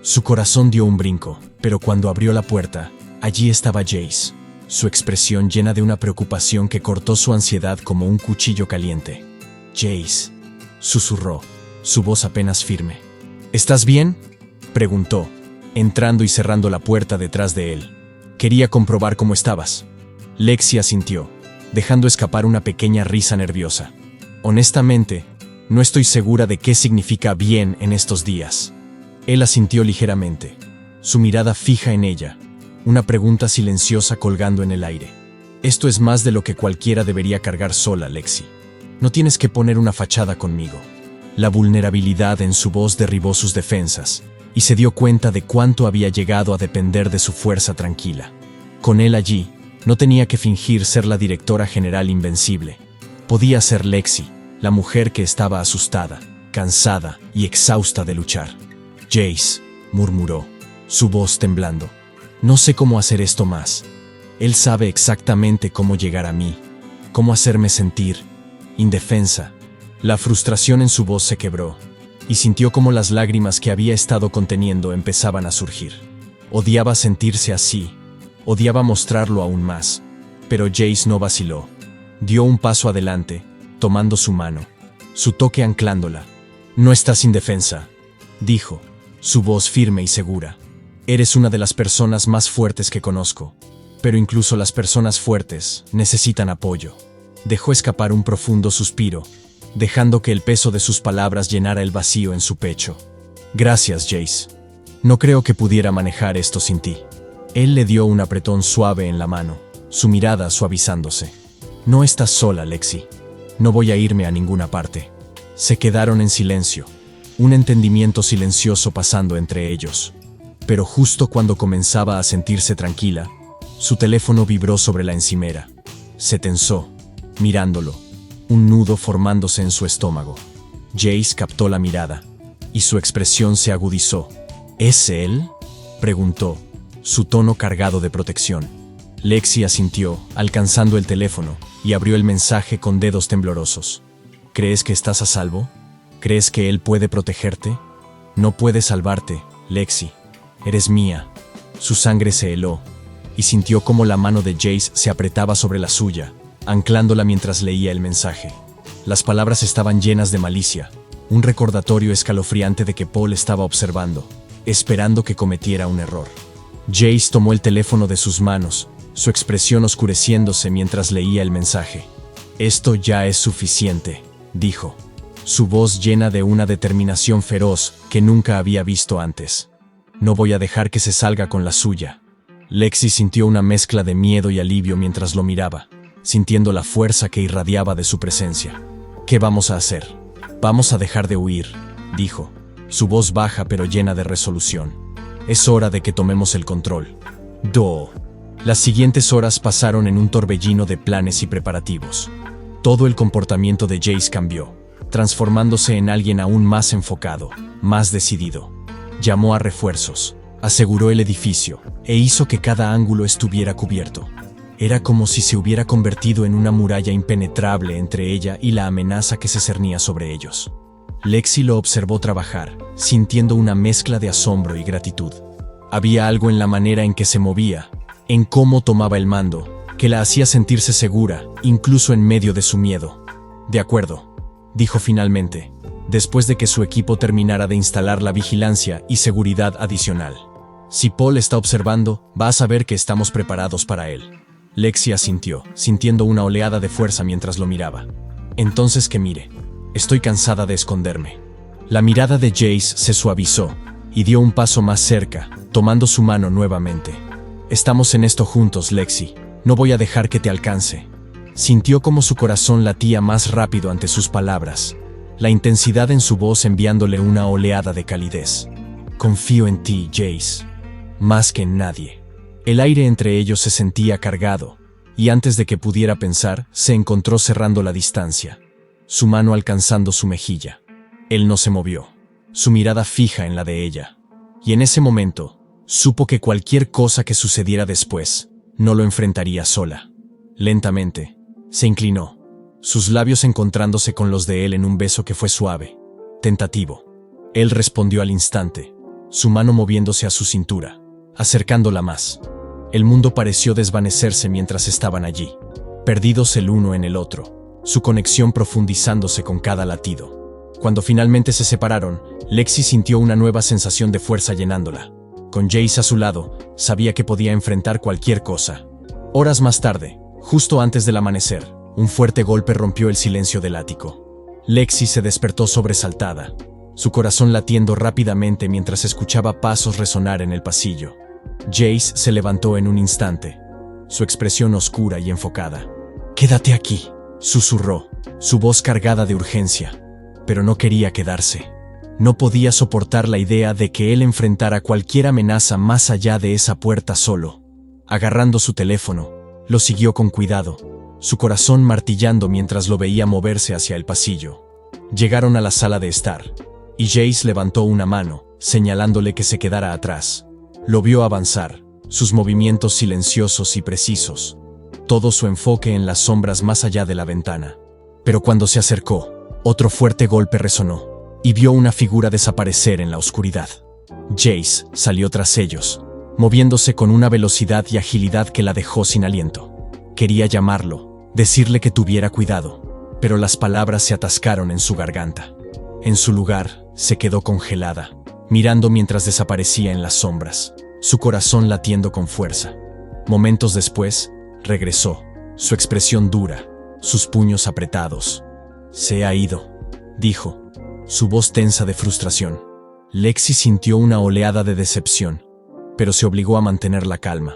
Su corazón dio un brinco, pero cuando abrió la puerta, allí estaba Jace, su expresión llena de una preocupación que cortó su ansiedad como un cuchillo caliente. «Jace», susurró, su voz apenas firme. «¿Estás bien?», preguntó, entrando y cerrando la puerta detrás de él. «Quería comprobar cómo estabas». Lexi asintió, dejando escapar una pequeña risa nerviosa. «Honestamente, no estoy segura de qué significa bien en estos días». Él asintió ligeramente, su mirada fija en ella, una pregunta silenciosa colgando en el aire. «Esto es más de lo que cualquiera debería cargar sola, Lexi. No tienes que poner una fachada conmigo». La vulnerabilidad en su voz derribó sus defensas, y se dio cuenta de cuánto había llegado a depender de su fuerza tranquila. Con él allí, no tenía que fingir ser la directora general invencible. Podía ser Lexi, la mujer que estaba asustada, cansada y exhausta de luchar. «Jace», murmuró, su voz temblando. «No sé cómo hacer esto más. Él sabe exactamente cómo llegar a mí, cómo hacerme sentir indefensa». La frustración en su voz se quebró, y sintió como las lágrimas que había estado conteniendo empezaban a surgir. Odiaba sentirse así, odiaba mostrarlo aún más, pero Jace no vaciló. Dio un paso adelante, tomando su mano, su toque anclándola. «No estás indefensa», dijo, su voz firme y segura. «Eres una de las personas más fuertes que conozco, pero incluso las personas fuertes necesitan apoyo». Dejó escapar un profundo suspiro, dejando que el peso de sus palabras llenara el vacío en su pecho. «Gracias, Jace. No creo que pudiera manejar esto sin ti». Él le dio un apretón suave en la mano, su mirada suavizándose. «No estás sola, Lexi. No voy a irme a ninguna parte». Se quedaron en silencio, un entendimiento silencioso pasando entre ellos. Pero justo cuando comenzaba a sentirse tranquila, su teléfono vibró sobre la encimera. Se tensó, mirándolo, un nudo formándose en su estómago. Jace captó la mirada, y su expresión se agudizó. «¿Es él?», preguntó, su tono cargado de protección. Lexi asintió, alcanzando el teléfono, y abrió el mensaje con dedos temblorosos. «¿Crees que estás a salvo? ¿Crees que él puede protegerte? No puede salvarte, Lexi. Eres mía». Su sangre se heló, y sintió cómo la mano de Jace se apretaba sobre la suya, anclándola mientras leía el mensaje. Las palabras estaban llenas de malicia, un recordatorio escalofriante de que Paul estaba observando, esperando que cometiera un error. Jace tomó el teléfono de sus manos, su expresión oscureciéndose mientras leía el mensaje. «Esto ya es suficiente», dijo, su voz llena de una determinación feroz que nunca había visto antes. «No voy a dejar que se salga con la suya». Lexi sintió una mezcla de miedo y alivio mientras lo miraba, sintiendo la fuerza que irradiaba de su presencia. «¿Qué vamos a hacer? Vamos a dejar de huir», dijo, su voz baja pero llena de resolución. «Es hora de que tomemos el control». Las siguientes horas pasaron en un torbellino de planes y preparativos. Todo el comportamiento de Jace cambió, transformándose en alguien aún más enfocado, más decidido. Llamó a refuerzos, aseguró el edificio e hizo que cada ángulo estuviera cubierto. Era como si se hubiera convertido en una muralla impenetrable entre ella y la amenaza que se cernía sobre ellos. Lexi lo observó trabajar, sintiendo una mezcla de asombro y gratitud. Había algo en la manera en que se movía, en cómo tomaba el mando, que la hacía sentirse segura, incluso en medio de su miedo. «De acuerdo», dijo finalmente, después de que su equipo terminara de instalar la vigilancia y seguridad adicional. «Si Paul está observando, va a saber que estamos preparados para él». Lexi asintió, sintiendo una oleada de fuerza mientras lo miraba. «Entonces que mire. Estoy cansada de esconderme». La mirada de Jace se suavizó y dio un paso más cerca, tomando su mano nuevamente. «Estamos en esto juntos, Lexi. No voy a dejar que te alcance». Sintió como su corazón latía más rápido ante sus palabras, la intensidad en su voz enviándole una oleada de calidez. «Confío en ti, Jace. Más que en nadie». El aire entre ellos se sentía cargado, y antes de que pudiera pensar, se encontró cerrando la distancia, su mano alcanzando su mejilla. Él no se movió, su mirada fija en la de ella, y en ese momento, supo que cualquier cosa que sucediera después, no lo enfrentaría sola. Lentamente, se inclinó, sus labios encontrándose con los de él en un beso que fue suave, tentativo. Él respondió al instante, su mano moviéndose a su cintura, acercándola más. El mundo pareció desvanecerse mientras estaban allí, perdidos el uno en el otro, su conexión profundizándose con cada latido. Cuando finalmente se separaron, Lexi sintió una nueva sensación de fuerza llenándola. Con Jace a su lado, sabía que podía enfrentar cualquier cosa. Horas más tarde, justo antes del amanecer, un fuerte golpe rompió el silencio del ático. Lexi se despertó sobresaltada, su corazón latiendo rápidamente mientras escuchaba pasos resonar en el pasillo. Jace se levantó en un instante, su expresión oscura y enfocada. «Quédate aquí», susurró, su voz cargada de urgencia. Pero no quería quedarse. No podía soportar la idea de que él enfrentara cualquier amenaza más allá de esa puerta solo. Agarrando su teléfono, lo siguió con cuidado, su corazón martillando mientras lo veía moverse hacia el pasillo. Llegaron a la sala de estar, y Jace levantó una mano, señalándole que se quedara atrás. Lo vio avanzar, sus movimientos silenciosos y precisos, todo su enfoque en las sombras más allá de la ventana. Pero cuando se acercó, otro fuerte golpe resonó, y vio una figura desaparecer en la oscuridad. Jace salió tras ellos, moviéndose con una velocidad y agilidad que la dejó sin aliento. Quería llamarlo, decirle que tuviera cuidado, pero las palabras se atascaron en su garganta. En su lugar, se quedó congelada, mirando mientras desaparecía en las sombras, su corazón latiendo con fuerza. Momentos después, regresó, su expresión dura, sus puños apretados. «Se ha ido», dijo, su voz tensa de frustración. Lexi sintió una oleada de decepción, pero se obligó a mantener la calma.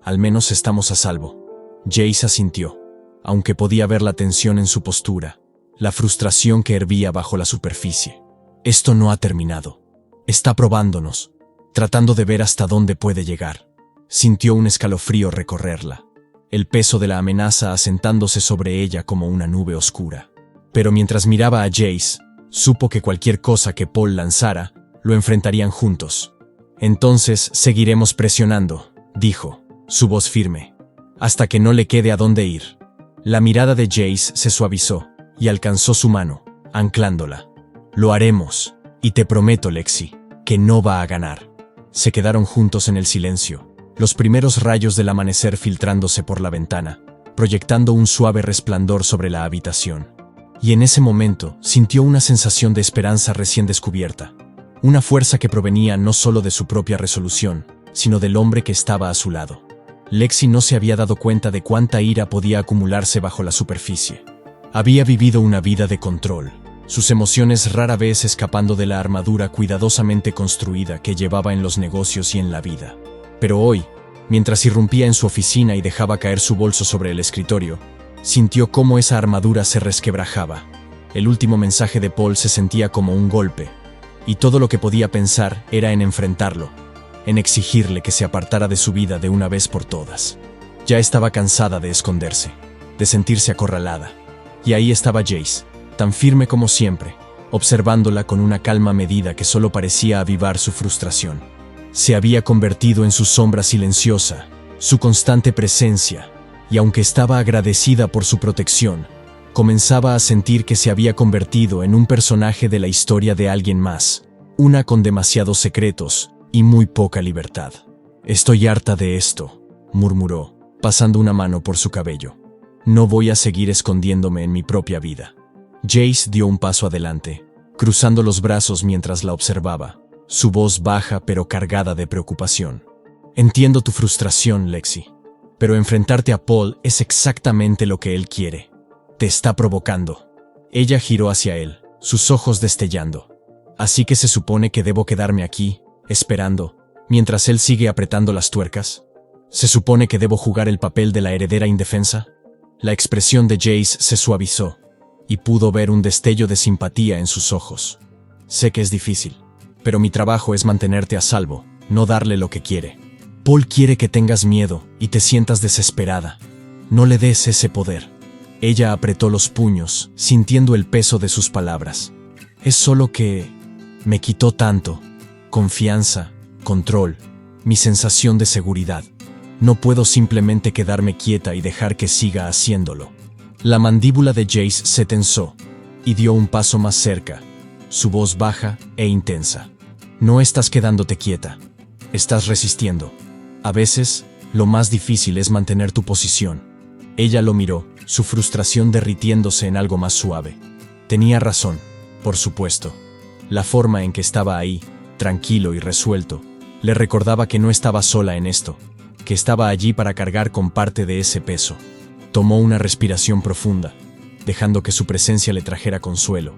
«Al menos estamos a salvo». Jace asintió, aunque podía ver la tensión en su postura, la frustración que hervía bajo la superficie. «Esto no ha terminado. Está probándonos, tratando de ver hasta dónde puede llegar». Sintió un escalofrío recorrerla, el peso de la amenaza asentándose sobre ella como una nube oscura. Pero mientras miraba a Jace, supo que cualquier cosa que Paul lanzara, lo enfrentarían juntos. «Entonces seguiremos presionando», dijo, su voz firme, «hasta que no le quede a dónde ir». La mirada de Jace se suavizó y alcanzó su mano, anclándola. «Lo haremos, y te prometo, Lexi, que no va a ganar». Se quedaron juntos en el silencio, los primeros rayos del amanecer filtrándose por la ventana, proyectando un suave resplandor sobre la habitación. Y en ese momento sintió una sensación de esperanza recién descubierta, una fuerza que provenía no solo de su propia resolución, sino del hombre que estaba a su lado. Lexi no se había dado cuenta de cuánta ira podía acumularse bajo la superficie. Había vivido una vida de control, sus emociones rara vez escapando de la armadura cuidadosamente construida que llevaba en los negocios y en la vida. Pero hoy, mientras irrumpía en su oficina y dejaba caer su bolso sobre el escritorio, sintió cómo esa armadura se resquebrajaba. El último mensaje de Paul se sentía como un golpe, y todo lo que podía pensar era en enfrentarlo, en exigirle que se apartara de su vida de una vez por todas. Ya estaba cansada de esconderse, de sentirse acorralada. Y ahí estaba Jace, tan firme como siempre, observándola con una calma medida que solo parecía avivar su frustración. Se había convertido en su sombra silenciosa, su constante presencia, y aunque estaba agradecida por su protección, comenzaba a sentir que se había convertido en un personaje de la historia de alguien más, una con demasiados secretos y muy poca libertad. «Estoy harta de esto», murmuró, pasando una mano por su cabello. «No voy a seguir escondiéndome en mi propia vida». Jace dio un paso adelante, cruzando los brazos mientras la observaba, su voz baja pero cargada de preocupación. «Entiendo tu frustración, Lexi, pero enfrentarte a Paul es exactamente lo que él quiere. Te está provocando». Ella giró hacia él, sus ojos destellando. «¿Así que se supone que debo quedarme aquí, esperando, mientras él sigue apretando las tuercas? ¿Se supone que debo jugar el papel de la heredera indefensa?» La expresión de Jace se suavizó, y pudo ver un destello de simpatía en sus ojos. «Sé que es difícil, pero mi trabajo es mantenerte a salvo, no darle lo que quiere. Paul quiere que tengas miedo y te sientas desesperada. No le des ese poder». Ella apretó los puños, sintiendo el peso de sus palabras. «Es solo que me quitó tanto, confianza, control, mi sensación de seguridad. No puedo simplemente quedarme quieta y dejar que siga haciéndolo». La mandíbula de Jace se tensó y dio un paso más cerca, su voz baja e intensa. «No estás quedándote quieta, estás resistiendo. A veces, lo más difícil es mantener tu posición». Ella lo miró, su frustración derritiéndose en algo más suave. Tenía razón, por supuesto. La forma en que estaba ahí, tranquilo y resuelto, le recordaba que no estaba sola en esto, que estaba allí para cargar con parte de ese peso. Tomó una respiración profunda, dejando que su presencia le trajera consuelo,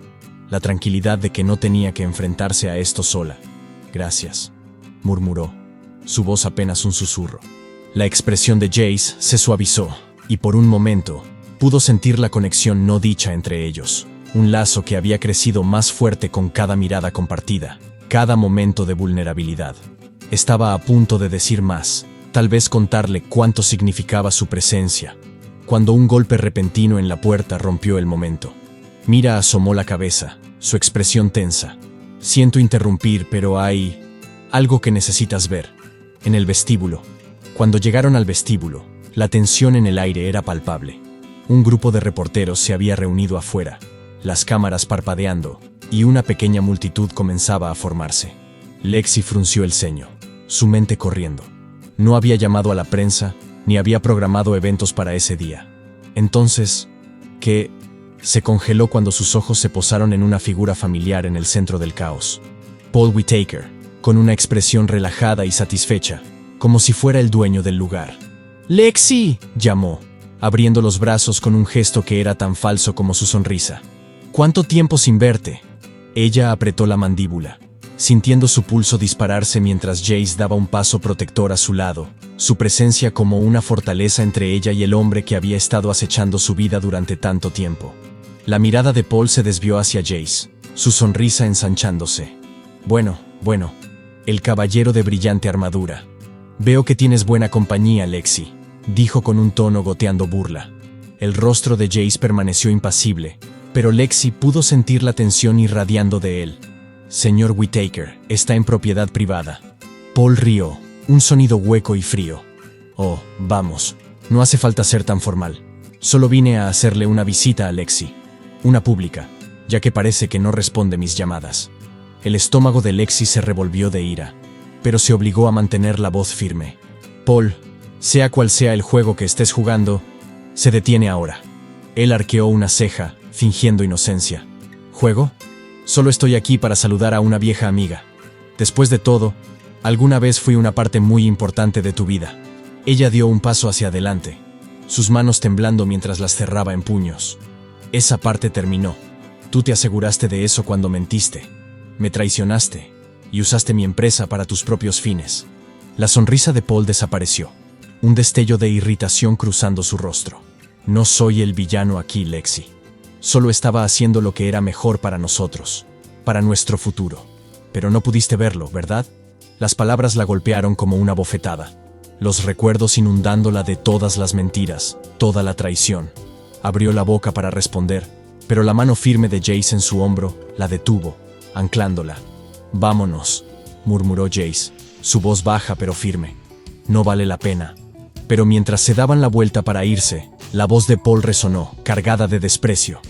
la tranquilidad de que no tenía que enfrentarse a esto sola. «Gracias», murmuró, su voz apenas un susurro. La expresión de Jace se suavizó, y por un momento pudo sentir la conexión no dicha entre ellos, un lazo que había crecido más fuerte con cada mirada compartida, cada momento de vulnerabilidad. Estaba a punto de decir más, tal vez contarle cuánto significaba su presencia, cuando un golpe repentino en la puerta rompió el momento. Mira asomó la cabeza, su expresión tensa. «Siento interrumpir, pero hay algo que necesitas ver». En el vestíbulo. Cuando llegaron al vestíbulo, la tensión en el aire era palpable. Un grupo de reporteros se había reunido afuera, las cámaras parpadeando, y una pequeña multitud comenzaba a formarse. Lexi frunció el ceño, su mente corriendo. No había llamado a la prensa, ni había programado eventos para ese día. Entonces, ¿qué? Se congeló cuando sus ojos se posaron en una figura familiar en el centro del caos. Paul Whitaker, con una expresión relajada y satisfecha, como si fuera el dueño del lugar. «¡Lexi!», llamó, abriendo los brazos con un gesto que era tan falso como su sonrisa. «¿Cuánto tiempo sin verte?». Ella apretó la mandíbula, sintiendo su pulso dispararse mientras Jace daba un paso protector a su lado, su presencia como una fortaleza entre ella y el hombre que había estado acechando su vida durante tanto tiempo. La mirada de Paul se desvió hacia Jace, su sonrisa ensanchándose. Bueno, el caballero de brillante armadura. «Veo que tienes buena compañía, Lexi», dijo con un tono goteando burla. El rostro de Jace permaneció impasible, pero Lexi pudo sentir la tensión irradiando de él. «Señor Whitaker, está en propiedad privada». Paul rió, un sonido hueco y frío. «Oh, vamos, no hace falta ser tan formal. Solo vine a hacerle una visita a Lexi. Una pública, ya que parece que no responde mis llamadas». El estómago de Lexi se revolvió de ira, pero se obligó a mantener la voz firme. «Paul, sea cual sea el juego que estés jugando, se detiene ahora». Él arqueó una ceja, fingiendo inocencia. «¿Juego? Solo estoy aquí para saludar a una vieja amiga. Después de todo, alguna vez fui una parte muy importante de tu vida». Ella dio un paso hacia adelante, sus manos temblando mientras las cerraba en puños. «Esa parte terminó. Tú te aseguraste de eso cuando mentiste. Me traicionaste y usaste mi empresa para tus propios fines». La sonrisa de Paul desapareció, un destello de irritación cruzando su rostro. «No soy el villano aquí, Lexi. Solo estaba haciendo lo que era mejor para nosotros, para nuestro futuro. Pero no pudiste verlo, ¿verdad?». Las palabras la golpearon como una bofetada. los recuerdos inundándola de todas las mentiras, toda la traición. Abrió la boca para responder, pero la mano firme de Jace en su hombro la detuvo, anclándola. «Vámonos», murmuró Jace, su voz baja pero firme. «No vale la pena». Pero mientras se daban la vuelta para irse, la voz de Paul resonó, cargada de desprecio.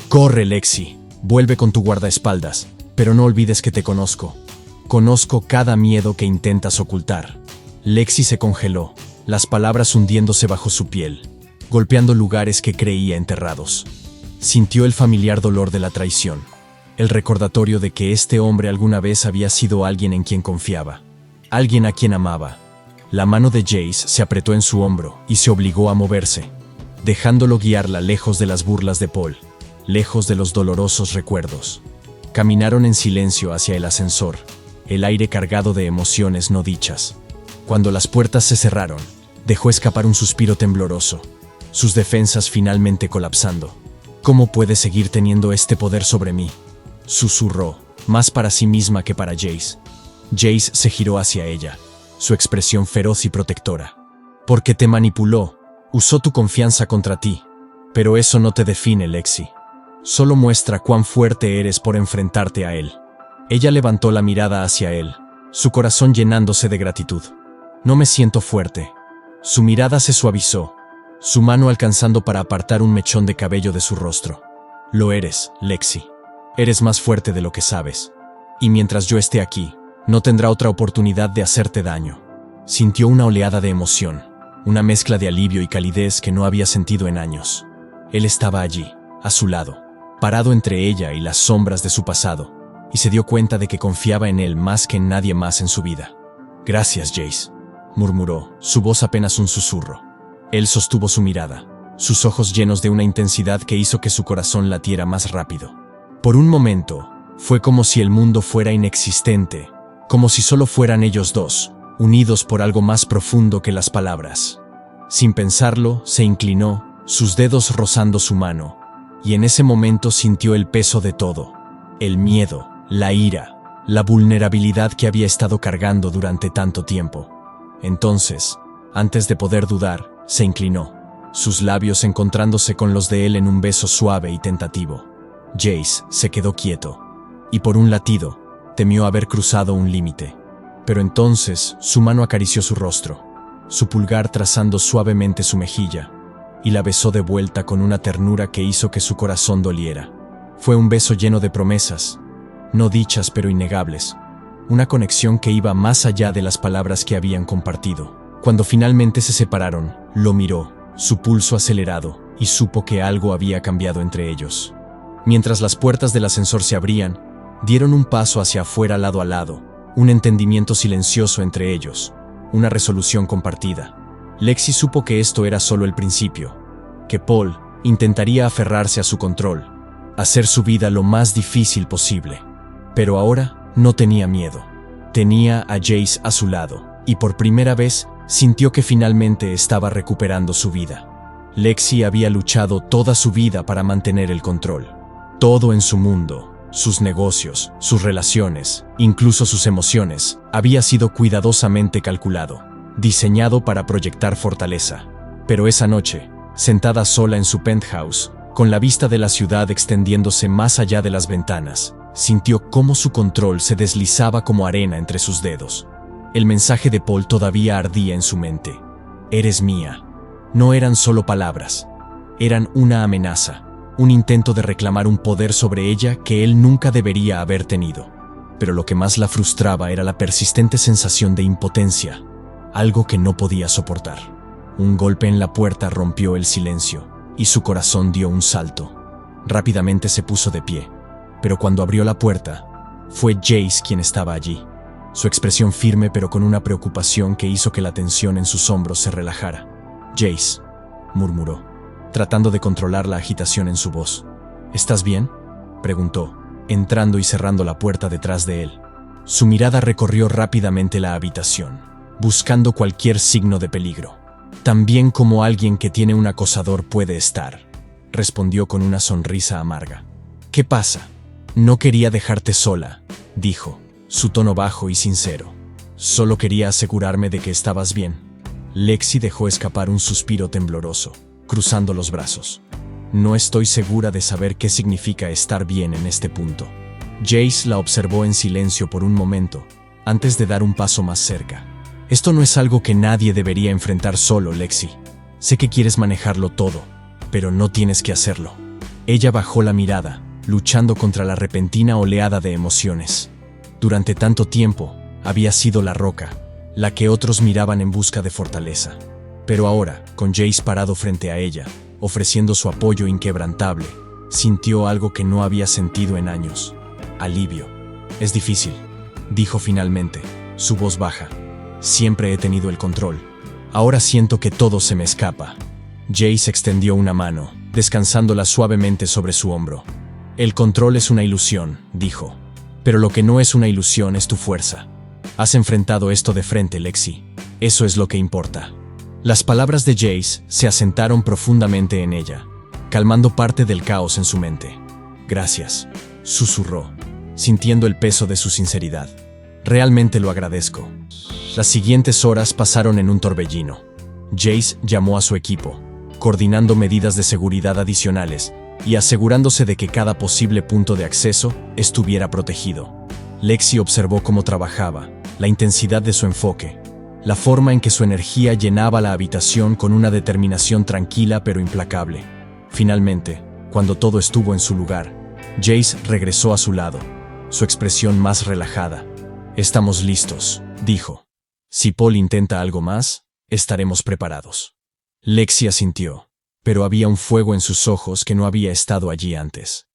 «Corre, Lexi, vuelve con tu guardaespaldas, pero no olvides que te conozco. Conozco cada miedo que intentas ocultar». Lexi se congeló, las palabras hundiéndose bajo su piel, golpeando lugares que creía enterrados. Sintió el familiar dolor de la traición, el recordatorio de que este hombre alguna vez había sido alguien en quien confiaba, alguien a quien amaba. La mano de Jace se apretó en su hombro y se obligó a moverse, dejándolo guiarla lejos de las burlas de Paul, lejos de los dolorosos recuerdos. Caminaron en silencio hacia el ascensor, el aire cargado de emociones no dichas. Cuando las puertas se cerraron, dejó escapar un suspiro tembloroso, sus defensas finalmente colapsando. «¿Cómo puede seguir teniendo este poder sobre mí?», susurró, más para sí misma que para Jace. Jace se giró hacia ella, su expresión feroz y protectora. «Porque te manipuló, usó tu confianza contra ti. Pero eso no te define, Lexi. Solo muestra cuán fuerte eres por enfrentarte a él». Ella levantó la mirada hacia él, su corazón llenándose de gratitud. «No me siento fuerte». Su mirada se suavizó, su mano alcanzando para apartar un mechón de cabello de su rostro. «Lo eres, Lexi. Eres más fuerte de lo que sabes. Y mientras yo esté aquí, no tendrá otra oportunidad de hacerte daño». Sintió una oleada de emoción, una mezcla de alivio y calidez que no había sentido en años. Él estaba allí, a su lado, parado entre ella y las sombras de su pasado, y se dio cuenta de que confiaba en él más que en nadie más en su vida. «Gracias, Jace», murmuró, su voz apenas un susurro. Él sostuvo su mirada, sus ojos llenos de una intensidad que hizo que su corazón latiera más rápido. Por un momento, fue como si el mundo fuera inexistente, como si solo fueran ellos dos, unidos por algo más profundo que las palabras. Sin pensarlo, se inclinó, sus dedos rozando su mano, y en ese momento sintió el peso de todo, el miedo, la ira, la vulnerabilidad que había estado cargando durante tanto tiempo. Entonces, antes de poder dudar, se inclinó, sus labios encontrándose con los de él en un beso suave y tentativo. Jace se quedó quieto, y por un latido, temió haber cruzado un límite. Pero entonces, su mano acarició su rostro, su pulgar trazando suavemente su mejilla, y la besó de vuelta con una ternura que hizo que su corazón doliera. Fue un beso lleno de promesas, no dichas pero innegables, una conexión que iba más allá de las palabras que habían compartido. Cuando finalmente se separaron, lo miró, su pulso acelerado, y supo que algo había cambiado entre ellos. Mientras las puertas del ascensor se abrían, dieron un paso hacia afuera lado a lado, un entendimiento silencioso entre ellos, una resolución compartida. Lexi supo que esto era solo el principio, que Paul intentaría aferrarse a su control, hacer su vida lo más difícil posible. Pero ahora no tenía miedo. Tenía a Jace a su lado, y por primera vez sintió que finalmente estaba recuperando su vida. Lexi había luchado toda su vida para mantener el control. Todo en su mundo, sus negocios, sus relaciones, incluso sus emociones, había sido cuidadosamente calculado, diseñado para proyectar fortaleza. Pero esa noche, sentada sola en su penthouse, con la vista de la ciudad extendiéndose más allá de las ventanas, sintió cómo su control se deslizaba como arena entre sus dedos. El mensaje de Paul todavía ardía en su mente. «Eres mía». No eran solo palabras, eran una amenaza, un intento de reclamar un poder sobre ella que él nunca debería haber tenido. Pero lo que más la frustraba era la persistente sensación de impotencia, algo que no podía soportar. Un golpe en la puerta rompió el silencio, y su corazón dio un salto. Rápidamente se puso de pie, pero cuando abrió la puerta, fue Jace quien estaba allí, su expresión firme pero con una preocupación que hizo que la tensión en sus hombros se relajara. «Jace», murmuró, tratando de controlar la agitación en su voz. «¿Estás bien?», preguntó, entrando y cerrando la puerta detrás de él. Su mirada recorrió rápidamente la habitación, buscando cualquier signo de peligro. «Tan bien como alguien que tiene un acosador puede estar», respondió con una sonrisa amarga. «¿Qué pasa?». «No quería dejarte sola», dijo, su tono bajo y sincero. «Solo quería asegurarme de que estabas bien». Lexi dejó escapar un suspiro tembloroso, cruzando los brazos. No estoy segura de saber qué significa estar bien en este punto. Jace la observó en silencio por un momento, antes de dar un paso más cerca. Esto no es algo que nadie debería enfrentar solo, Lexi. Sé que quieres manejarlo todo, pero no tienes que hacerlo. Ella bajó la mirada, luchando contra la repentina oleada de emociones. Durante tanto tiempo, había sido la roca, la que otros miraban en busca de fortaleza. Pero ahora, con Jace parado frente a ella, ofreciendo su apoyo inquebrantable, sintió algo que no había sentido en años. Alivio. Es difícil, dijo finalmente, su voz baja. Siempre he tenido el control. Ahora siento que todo se me escapa. Jace extendió una mano, descansándola suavemente sobre su hombro. El control es una ilusión, dijo. Pero lo que no es una ilusión es tu fuerza. Has enfrentado esto de frente, Lexi. Eso es lo que importa. Las palabras de Jace se asentaron profundamente en ella, calmando parte del caos en su mente. Gracias, susurró, sintiendo el peso de su sinceridad. Realmente lo agradezco. Las siguientes horas pasaron en un torbellino. Jace llamó a su equipo, coordinando medidas de seguridad adicionales y asegurándose de que cada posible punto de acceso estuviera protegido. Lexi observó cómo trabajaba, la intensidad de su enfoque, la forma en que su energía llenaba la habitación con una determinación tranquila pero implacable. Finalmente, cuando todo estuvo en su lugar, Jace regresó a su lado, su expresión más relajada. Estamos listos, dijo. Si Paul intenta algo más, estaremos preparados. Lexi asintió, pero había un fuego en sus ojos que no había estado allí antes.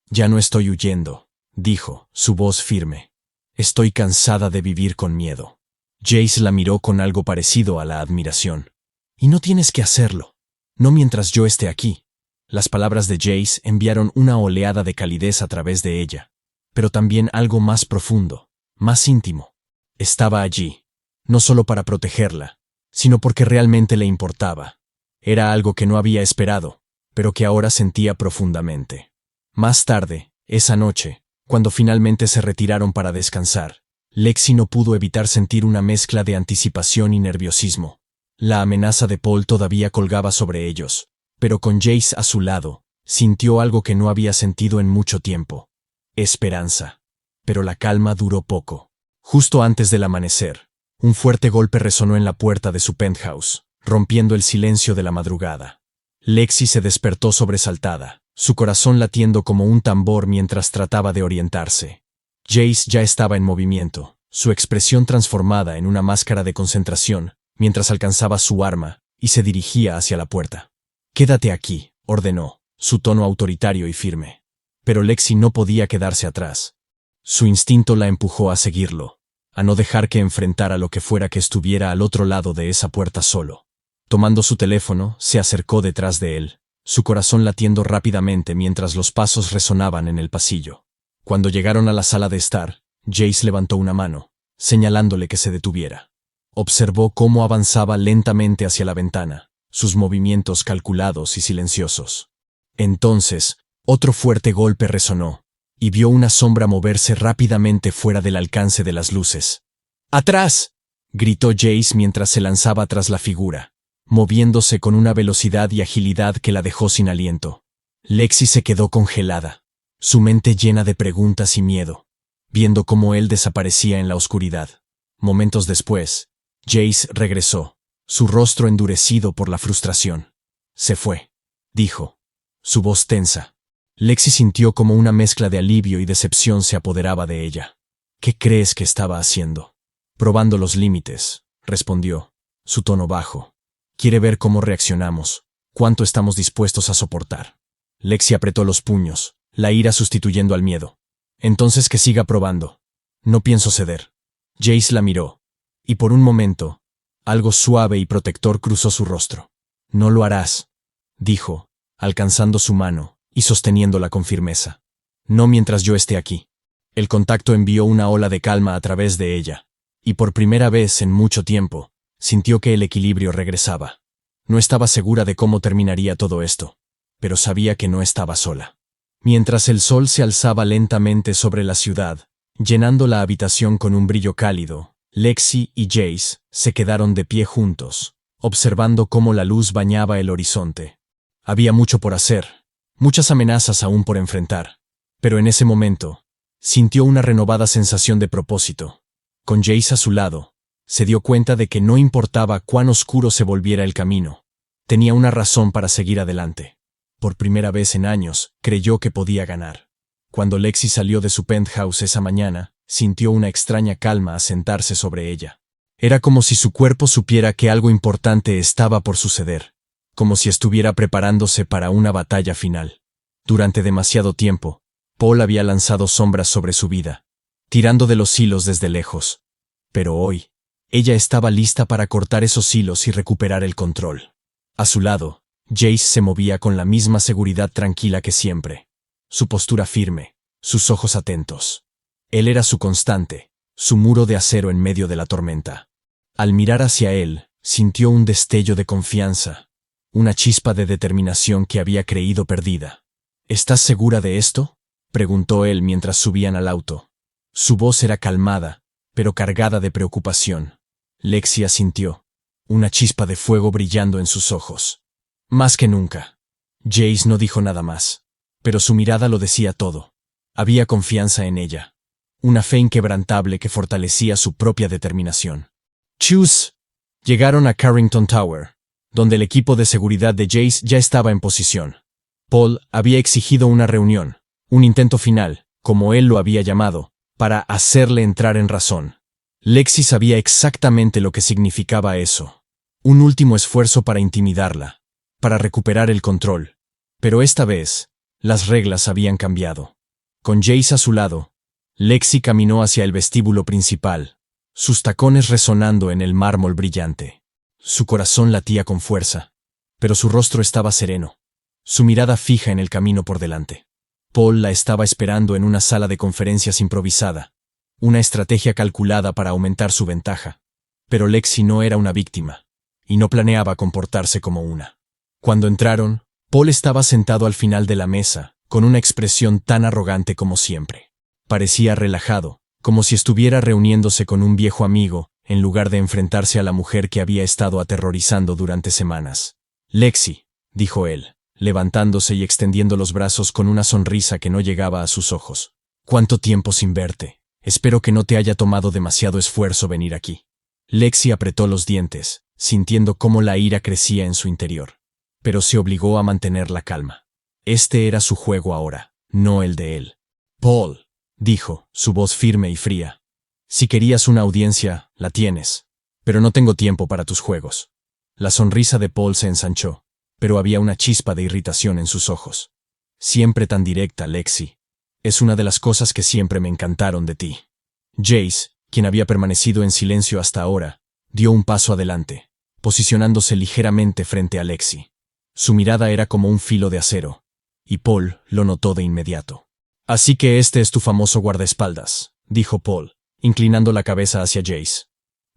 Ya no estoy huyendo, dijo, su voz firme. Estoy cansada de vivir con miedo. Jace la miró con algo parecido a la admiración. Y no tienes que hacerlo. No mientras yo esté aquí. Las palabras de Jace enviaron una oleada de calidez a través de ella, pero también algo más profundo, más íntimo. Estaba allí, no solo para protegerla, sino porque realmente le importaba. Era algo que no había esperado, pero que ahora sentía profundamente. Más tarde, esa noche, cuando finalmente se retiraron para descansar, Lexi no pudo evitar sentir una mezcla de anticipación y nerviosismo. La amenaza de Paul todavía colgaba sobre ellos, pero con Jace a su lado, sintió algo que no había sentido en mucho tiempo. Esperanza. Pero la calma duró poco. Justo antes del amanecer, un fuerte golpe resonó en la puerta de su penthouse, rompiendo el silencio de la madrugada. Lexi se despertó sobresaltada, su corazón latiendo como un tambor mientras trataba de orientarse. Jace ya estaba en movimiento, su expresión transformada en una máscara de concentración, mientras alcanzaba su arma y se dirigía hacia la puerta. «Quédate aquí», ordenó, su tono autoritario y firme. Pero Lexi no podía quedarse atrás. Su instinto la empujó a seguirlo, a no dejar que enfrentara lo que fuera que estuviera al otro lado de esa puerta solo. Tomando su teléfono, se acercó detrás de él, su corazón latiendo rápidamente mientras los pasos resonaban en el pasillo. Cuando llegaron a la sala de estar, Jace levantó una mano, señalándole que se detuviera. Observó cómo avanzaba lentamente hacia la ventana, sus movimientos calculados y silenciosos. Entonces, otro fuerte golpe resonó, y vio una sombra moverse rápidamente fuera del alcance de las luces. ¡Atrás!, gritó Jace mientras se lanzaba tras la figura, moviéndose con una velocidad y agilidad que la dejó sin aliento. Lexi se quedó congelada, su mente llena de preguntas y miedo, viendo cómo él desaparecía en la oscuridad. Momentos después, Jace regresó, su rostro endurecido por la frustración. «Se fue», dijo, su voz tensa. Lexi sintió como una mezcla de alivio y decepción se apoderaba de ella. «¿Qué crees que estaba haciendo?» «Probando los límites», respondió, su tono bajo. «Quiere ver cómo reaccionamos, cuánto estamos dispuestos a soportar». Lexi apretó los puños, la ira sustituyendo al miedo. «Entonces que siga probando. No pienso ceder». Jace la miró, y por un momento, algo suave y protector cruzó su rostro. «No lo harás», dijo, alcanzando su mano y sosteniéndola con firmeza. «No mientras yo esté aquí». El contacto envió una ola de calma a través de ella, y por primera vez en mucho tiempo, sintió que el equilibrio regresaba. No estaba segura de cómo terminaría todo esto, pero sabía que no estaba sola. Mientras el sol se alzaba lentamente sobre la ciudad, llenando la habitación con un brillo cálido, Lexi y Jace se quedaron de pie juntos, observando cómo la luz bañaba el horizonte. Había mucho por hacer, muchas amenazas aún por enfrentar, pero en ese momento, sintió una renovada sensación de propósito. Con Jace a su lado, se dio cuenta de que no importaba cuán oscuro se volviera el camino, tenía una razón para seguir adelante. Por primera vez en años, creyó que podía ganar. Cuando Lexi salió de su penthouse esa mañana, sintió una extraña calma asentarse sobre ella. Era como si su cuerpo supiera que algo importante estaba por suceder, como si estuviera preparándose para una batalla final. Durante demasiado tiempo, Paul había lanzado sombras sobre su vida, tirando de los hilos desde lejos. Pero hoy, ella estaba lista para cortar esos hilos y recuperar el control. A su lado, Jace se movía con la misma seguridad tranquila que siempre. Su postura firme, sus ojos atentos. Él era su constante, su muro de acero en medio de la tormenta. Al mirar hacia él, sintió un destello de confianza, una chispa de determinación que había creído perdida. ¿Estás segura de esto?, preguntó él mientras subían al auto. Su voz era calmada, pero cargada de preocupación. Lexi asintió, una chispa de fuego brillando en sus ojos. Más que nunca. Jace no dijo nada más, pero su mirada lo decía todo. Había confianza en ella, una fe inquebrantable que fortalecía su propia determinación. Choose. Llegaron a Carrington Tower, donde el equipo de seguridad de Jace ya estaba en posición. Paul había exigido una reunión, un intento final, como él lo había llamado, para hacerle entrar en razón. Lexi sabía exactamente lo que significaba eso. Un último esfuerzo para intimidarla, para recuperar el control. Pero esta vez, las reglas habían cambiado. Con Jace a su lado, Lexi caminó hacia el vestíbulo principal, sus tacones resonando en el mármol brillante. Su corazón latía con fuerza, pero su rostro estaba sereno, su mirada fija en el camino por delante. Paul la estaba esperando en una sala de conferencias improvisada, una estrategia calculada para aumentar su ventaja. Pero Lexi no era una víctima, y no planeaba comportarse como una. Cuando entraron, Paul estaba sentado al final de la mesa, con una expresión tan arrogante como siempre. Parecía relajado, como si estuviera reuniéndose con un viejo amigo, en lugar de enfrentarse a la mujer que había estado aterrorizando durante semanas. Lexi, dijo él, levantándose y extendiendo los brazos con una sonrisa que no llegaba a sus ojos. ¿Cuánto tiempo sin verte? Espero que no te haya tomado demasiado esfuerzo venir aquí. Lexi apretó los dientes, sintiendo cómo la ira crecía en su interior. Pero se obligó a mantener la calma. Este era su juego ahora, no el de él. Paul, dijo, su voz firme y fría. Si querías una audiencia, la tienes. Pero no tengo tiempo para tus juegos. La sonrisa de Paul se ensanchó, pero había una chispa de irritación en sus ojos. Siempre tan directa, Lexi. Es una de las cosas que siempre me encantaron de ti. Jace, quien había permanecido en silencio hasta ahora, dio un paso adelante, posicionándose ligeramente frente a Lexi. Su mirada era como un filo de acero, y Paul lo notó de inmediato. Así que este es tu famoso guardaespaldas, dijo Paul, inclinando la cabeza hacia Jace.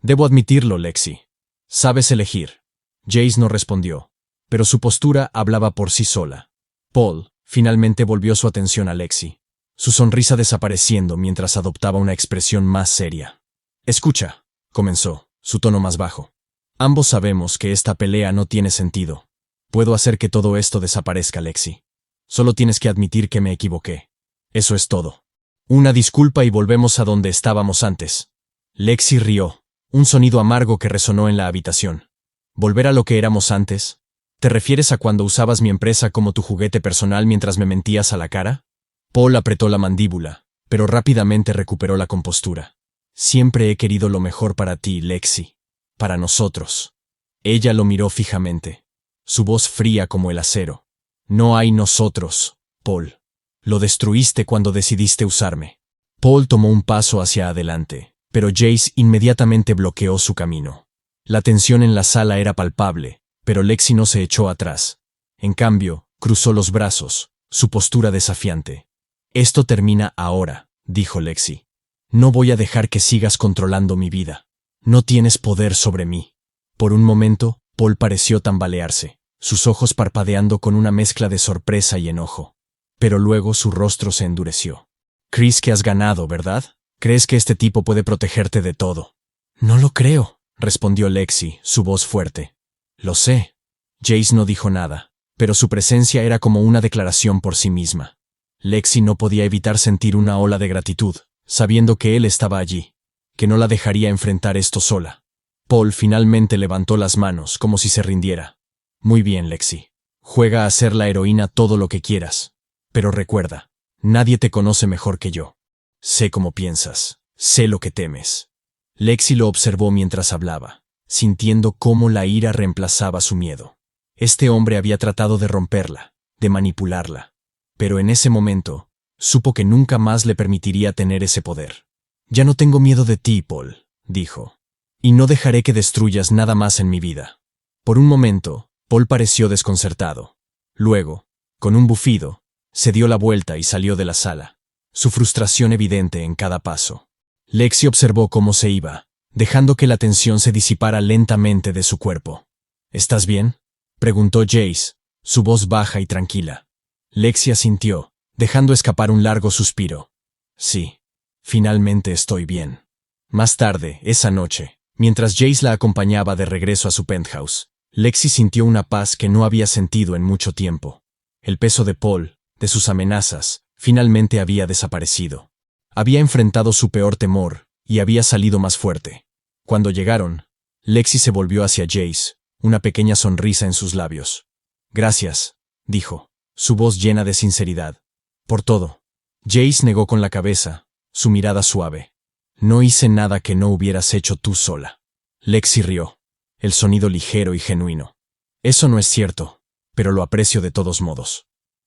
Debo admitirlo, Lexi. Sabes elegir. Jace no respondió, pero su postura hablaba por sí sola. Paul finalmente volvió su atención a Lexi, su sonrisa desapareciendo mientras adoptaba una expresión más seria. Escucha, comenzó, su tono más bajo. Ambos sabemos que esta pelea no tiene sentido. Puedo hacer que todo esto desaparezca, Lexi. Solo tienes que admitir que me equivoqué. Eso es todo. Una disculpa y volvemos a donde estábamos antes. Lexi rió, un sonido amargo que resonó en la habitación. ¿Volver a lo que éramos antes? ¿Te refieres a cuando usabas mi empresa como tu juguete personal mientras me mentías a la cara? Paul apretó la mandíbula, pero rápidamente recuperó la compostura. Siempre he querido lo mejor para ti, Lexi. Para nosotros. Ella lo miró fijamente, su voz fría como el acero. No hay nosotros, Paul. Lo destruiste cuando decidiste usarme. Paul tomó un paso hacia adelante, pero Jace inmediatamente bloqueó su camino. La tensión en la sala era palpable, pero Lexi no se echó atrás. En cambio, cruzó los brazos, su postura desafiante. Esto termina ahora, dijo Lexi. No voy a dejar que sigas controlando mi vida. No tienes poder sobre mí. Por un momento, Paul pareció tambalearse, sus ojos parpadeando con una mezcla de sorpresa y enojo. Pero luego su rostro se endureció. ¿Crees que has ganado, verdad? ¿Crees que este tipo puede protegerte de todo? No lo creo, respondió Lexi, su voz fuerte. Lo sé. Jace no dijo nada, pero su presencia era como una declaración por sí misma. Lexi no podía evitar sentir una ola de gratitud, sabiendo que él estaba allí, que no la dejaría enfrentar esto sola. Paul finalmente levantó las manos como si se rindiera. Muy bien, Lexi. Juega a ser la heroína todo lo que quieras. Pero recuerda, nadie te conoce mejor que yo. Sé cómo piensas, sé lo que temes. Lexi lo observó mientras hablaba, sintiendo cómo la ira reemplazaba su miedo. Este hombre había tratado de romperla, de manipularla. Pero en ese momento, supo que nunca más le permitiría tener ese poder. Ya no tengo miedo de ti, Paul, dijo. Y no dejaré que destruyas nada más en mi vida. Por un momento, Paul pareció desconcertado. Luego, con un bufido, se dio la vuelta y salió de la sala, su frustración evidente en cada paso. Lexi observó cómo se iba, dejando que la tensión se disipara lentamente de su cuerpo. ¿Estás bien?, preguntó Jace, su voz baja y tranquila. Lexi asintió, dejando escapar un largo suspiro. Sí, finalmente estoy bien. Más tarde, esa noche, mientras Jace la acompañaba de regreso a su penthouse, Lexi sintió una paz que no había sentido en mucho tiempo. El peso de Paul, de sus amenazas, finalmente había desaparecido. Había enfrentado su peor temor y había salido más fuerte. Cuando llegaron, Lexi se volvió hacia Jace, una pequeña sonrisa en sus labios. Gracias, dijo, su voz llena de sinceridad. Por todo. Jace negó con la cabeza, su mirada suave. No hice nada que no hubieras hecho tú sola. Lexi rió, el sonido ligero y genuino. Eso no es cierto, pero lo aprecio de todos modos.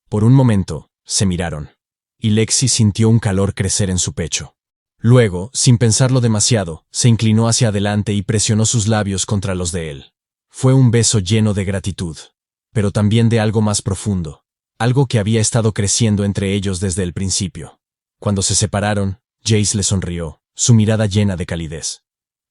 Por un momento, se miraron, y Lexi sintió un calor crecer en su pecho. Luego, sin pensarlo demasiado, se inclinó hacia adelante y presionó sus labios contra los de él. Fue un beso lleno de gratitud, pero también de algo más profundo, algo que había estado creciendo entre ellos desde el principio. Cuando se separaron, Jace le sonrió, su mirada llena de calidez.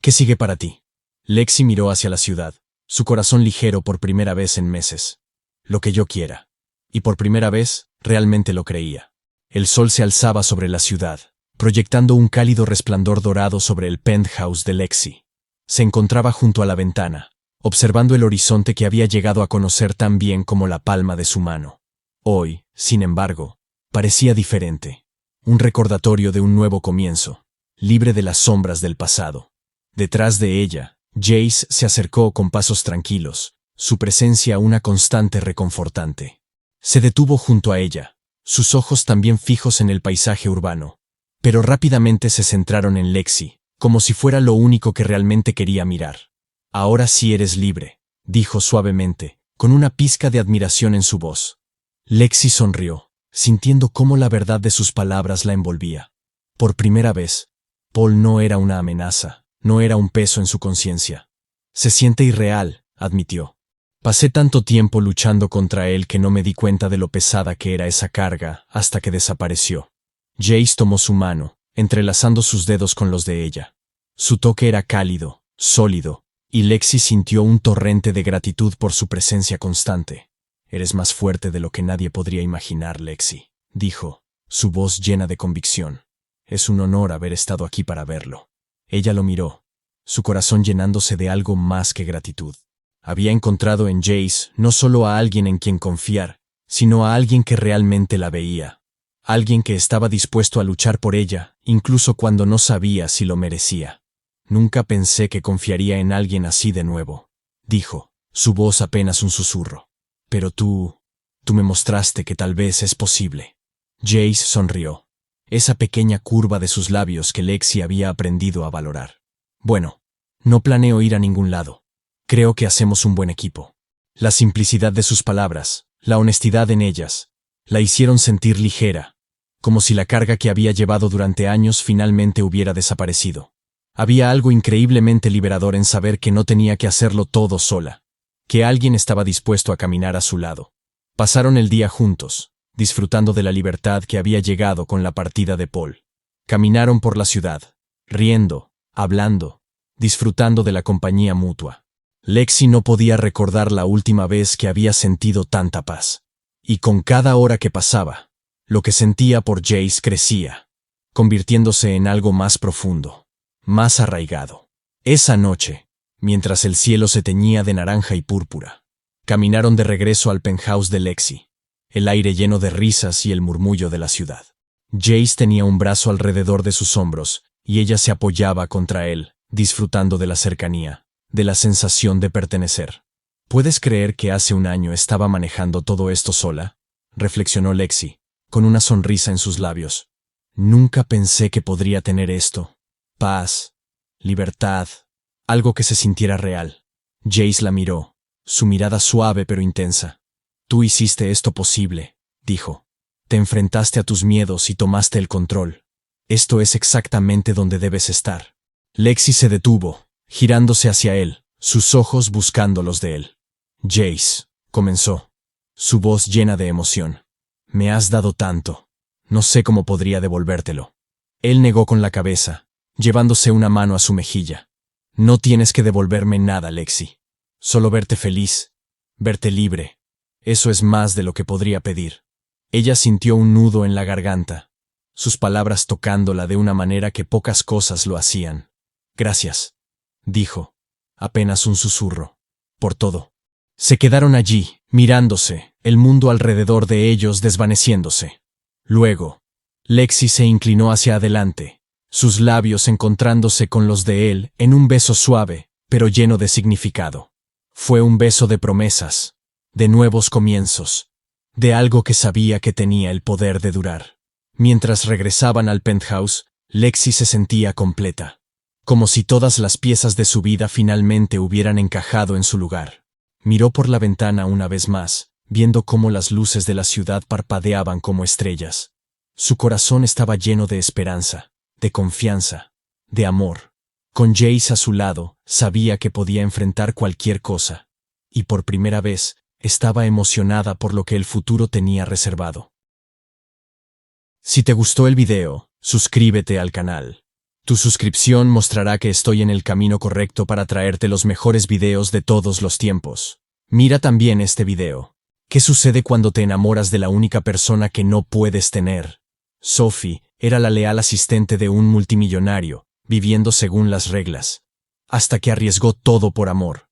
¿Qué sigue para ti? Lexi miró hacia la ciudad, su corazón ligero por primera vez en meses. Lo que yo quiera. Y por primera vez, realmente lo creía. El sol se alzaba sobre la ciudad, proyectando un cálido resplandor dorado sobre el penthouse de Lexi. Se encontraba junto a la ventana, observando el horizonte que había llegado a conocer tan bien como la palma de su mano. Hoy, sin embargo, parecía diferente. Un recordatorio de un nuevo comienzo, libre de las sombras del pasado. Detrás de ella, Jace se acercó con pasos tranquilos, su presencia una constante reconfortante. Se detuvo junto a ella, sus ojos también fijos en el paisaje urbano, pero rápidamente se centraron en Lexi, como si fuera lo único que realmente quería mirar. Ahora sí eres libre, dijo suavemente, con una pizca de admiración en su voz. Lexi sonrió, sintiendo cómo la verdad de sus palabras la envolvía. Por primera vez, Paul no era una amenaza, no era un peso en su conciencia. Se siente irreal, admitió. Pasé tanto tiempo luchando contra él que no me di cuenta de lo pesada que era esa carga hasta que desapareció. Jace tomó su mano, entrelazando sus dedos con los de ella. Su toque era cálido, sólido, y Lexi sintió un torrente de gratitud por su presencia constante. Eres más fuerte de lo que nadie podría imaginar, Lexi, dijo, su voz llena de convicción. Es un honor haber estado aquí para verlo. Ella lo miró, su corazón llenándose de algo más que gratitud. Había encontrado en Jace no solo a alguien en quien confiar, sino a alguien que realmente la veía. Alguien que estaba dispuesto a luchar por ella, incluso cuando no sabía si lo merecía. Nunca pensé que confiaría en alguien así de nuevo, dijo, su voz apenas un susurro. Pero tú me mostraste que tal vez es posible. Jace sonrió. Esa pequeña curva de sus labios que Lexi había aprendido a valorar. Bueno, no planeo ir a ningún lado. Creo que hacemos un buen equipo. La simplicidad de sus palabras, la honestidad en ellas, la hicieron sentir ligera, como si la carga que había llevado durante años finalmente hubiera desaparecido. Había algo increíblemente liberador en saber que no tenía que hacerlo todo sola, que alguien estaba dispuesto a caminar a su lado. Pasaron el día juntos, disfrutando de la libertad que había llegado con la partida de Paul. Caminaron por la ciudad, riendo, hablando, disfrutando de la compañía mutua. Lexi no podía recordar la última vez que había sentido tanta paz. Y con cada hora que pasaba, lo que sentía por Jace crecía, convirtiéndose en algo más profundo, más arraigado. Esa noche, mientras el cielo se teñía de naranja y púrpura. Caminaron de regreso al penthouse de Lexi, el aire lleno de risas y el murmullo de la ciudad. Jace tenía un brazo alrededor de sus hombros y ella se apoyaba contra él, disfrutando de la cercanía, de la sensación de pertenecer. ¿Puedes creer que hace un año estaba manejando todo esto sola?, reflexionó Lexi, con una sonrisa en sus labios. Nunca pensé que podría tener esto. Paz, libertad, algo que se sintiera real. Jace la miró, su mirada suave pero intensa. Tú hiciste esto posible, dijo. Te enfrentaste a tus miedos y tomaste el control. Esto es exactamente donde debes estar. Lexi se detuvo, girándose hacia él, sus ojos buscando los de él. Jace, comenzó, su voz llena de emoción. Me has dado tanto. No sé cómo podría devolvértelo. Él negó con la cabeza, llevándose una mano a su mejilla. No tienes que devolverme nada, Lexi. Solo verte feliz, verte libre. Eso es más de lo que podría pedir. Ella sintió un nudo en la garganta, sus palabras tocándola de una manera que pocas cosas lo hacían. Gracias, dijo, apenas un susurro, por todo. Se quedaron allí, mirándose, el mundo alrededor de ellos desvaneciéndose. Luego, Lexi se inclinó hacia adelante, sus labios encontrándose con los de él en un beso suave, pero lleno de significado. Fue un beso de promesas, de nuevos comienzos, de algo que sabía que tenía el poder de durar. Mientras regresaban al penthouse, Lexi se sentía completa, como si todas las piezas de su vida finalmente hubieran encajado en su lugar. Miró por la ventana una vez más, viendo cómo las luces de la ciudad parpadeaban como estrellas. Su corazón estaba lleno de esperanza, de confianza, de amor. Con Jace a su lado, sabía que podía enfrentar cualquier cosa. Y por primera vez, estaba emocionada por lo que el futuro tenía reservado. Si te gustó el video, suscríbete al canal. Tu suscripción mostrará que estoy en el camino correcto para traerte los mejores videos de todos los tiempos. Mira también este video. ¿Qué sucede cuando te enamoras de la única persona que no puedes tener? Sophie era la leal asistente de un multimillonario, viviendo según las reglas, hasta que arriesgó todo por amor.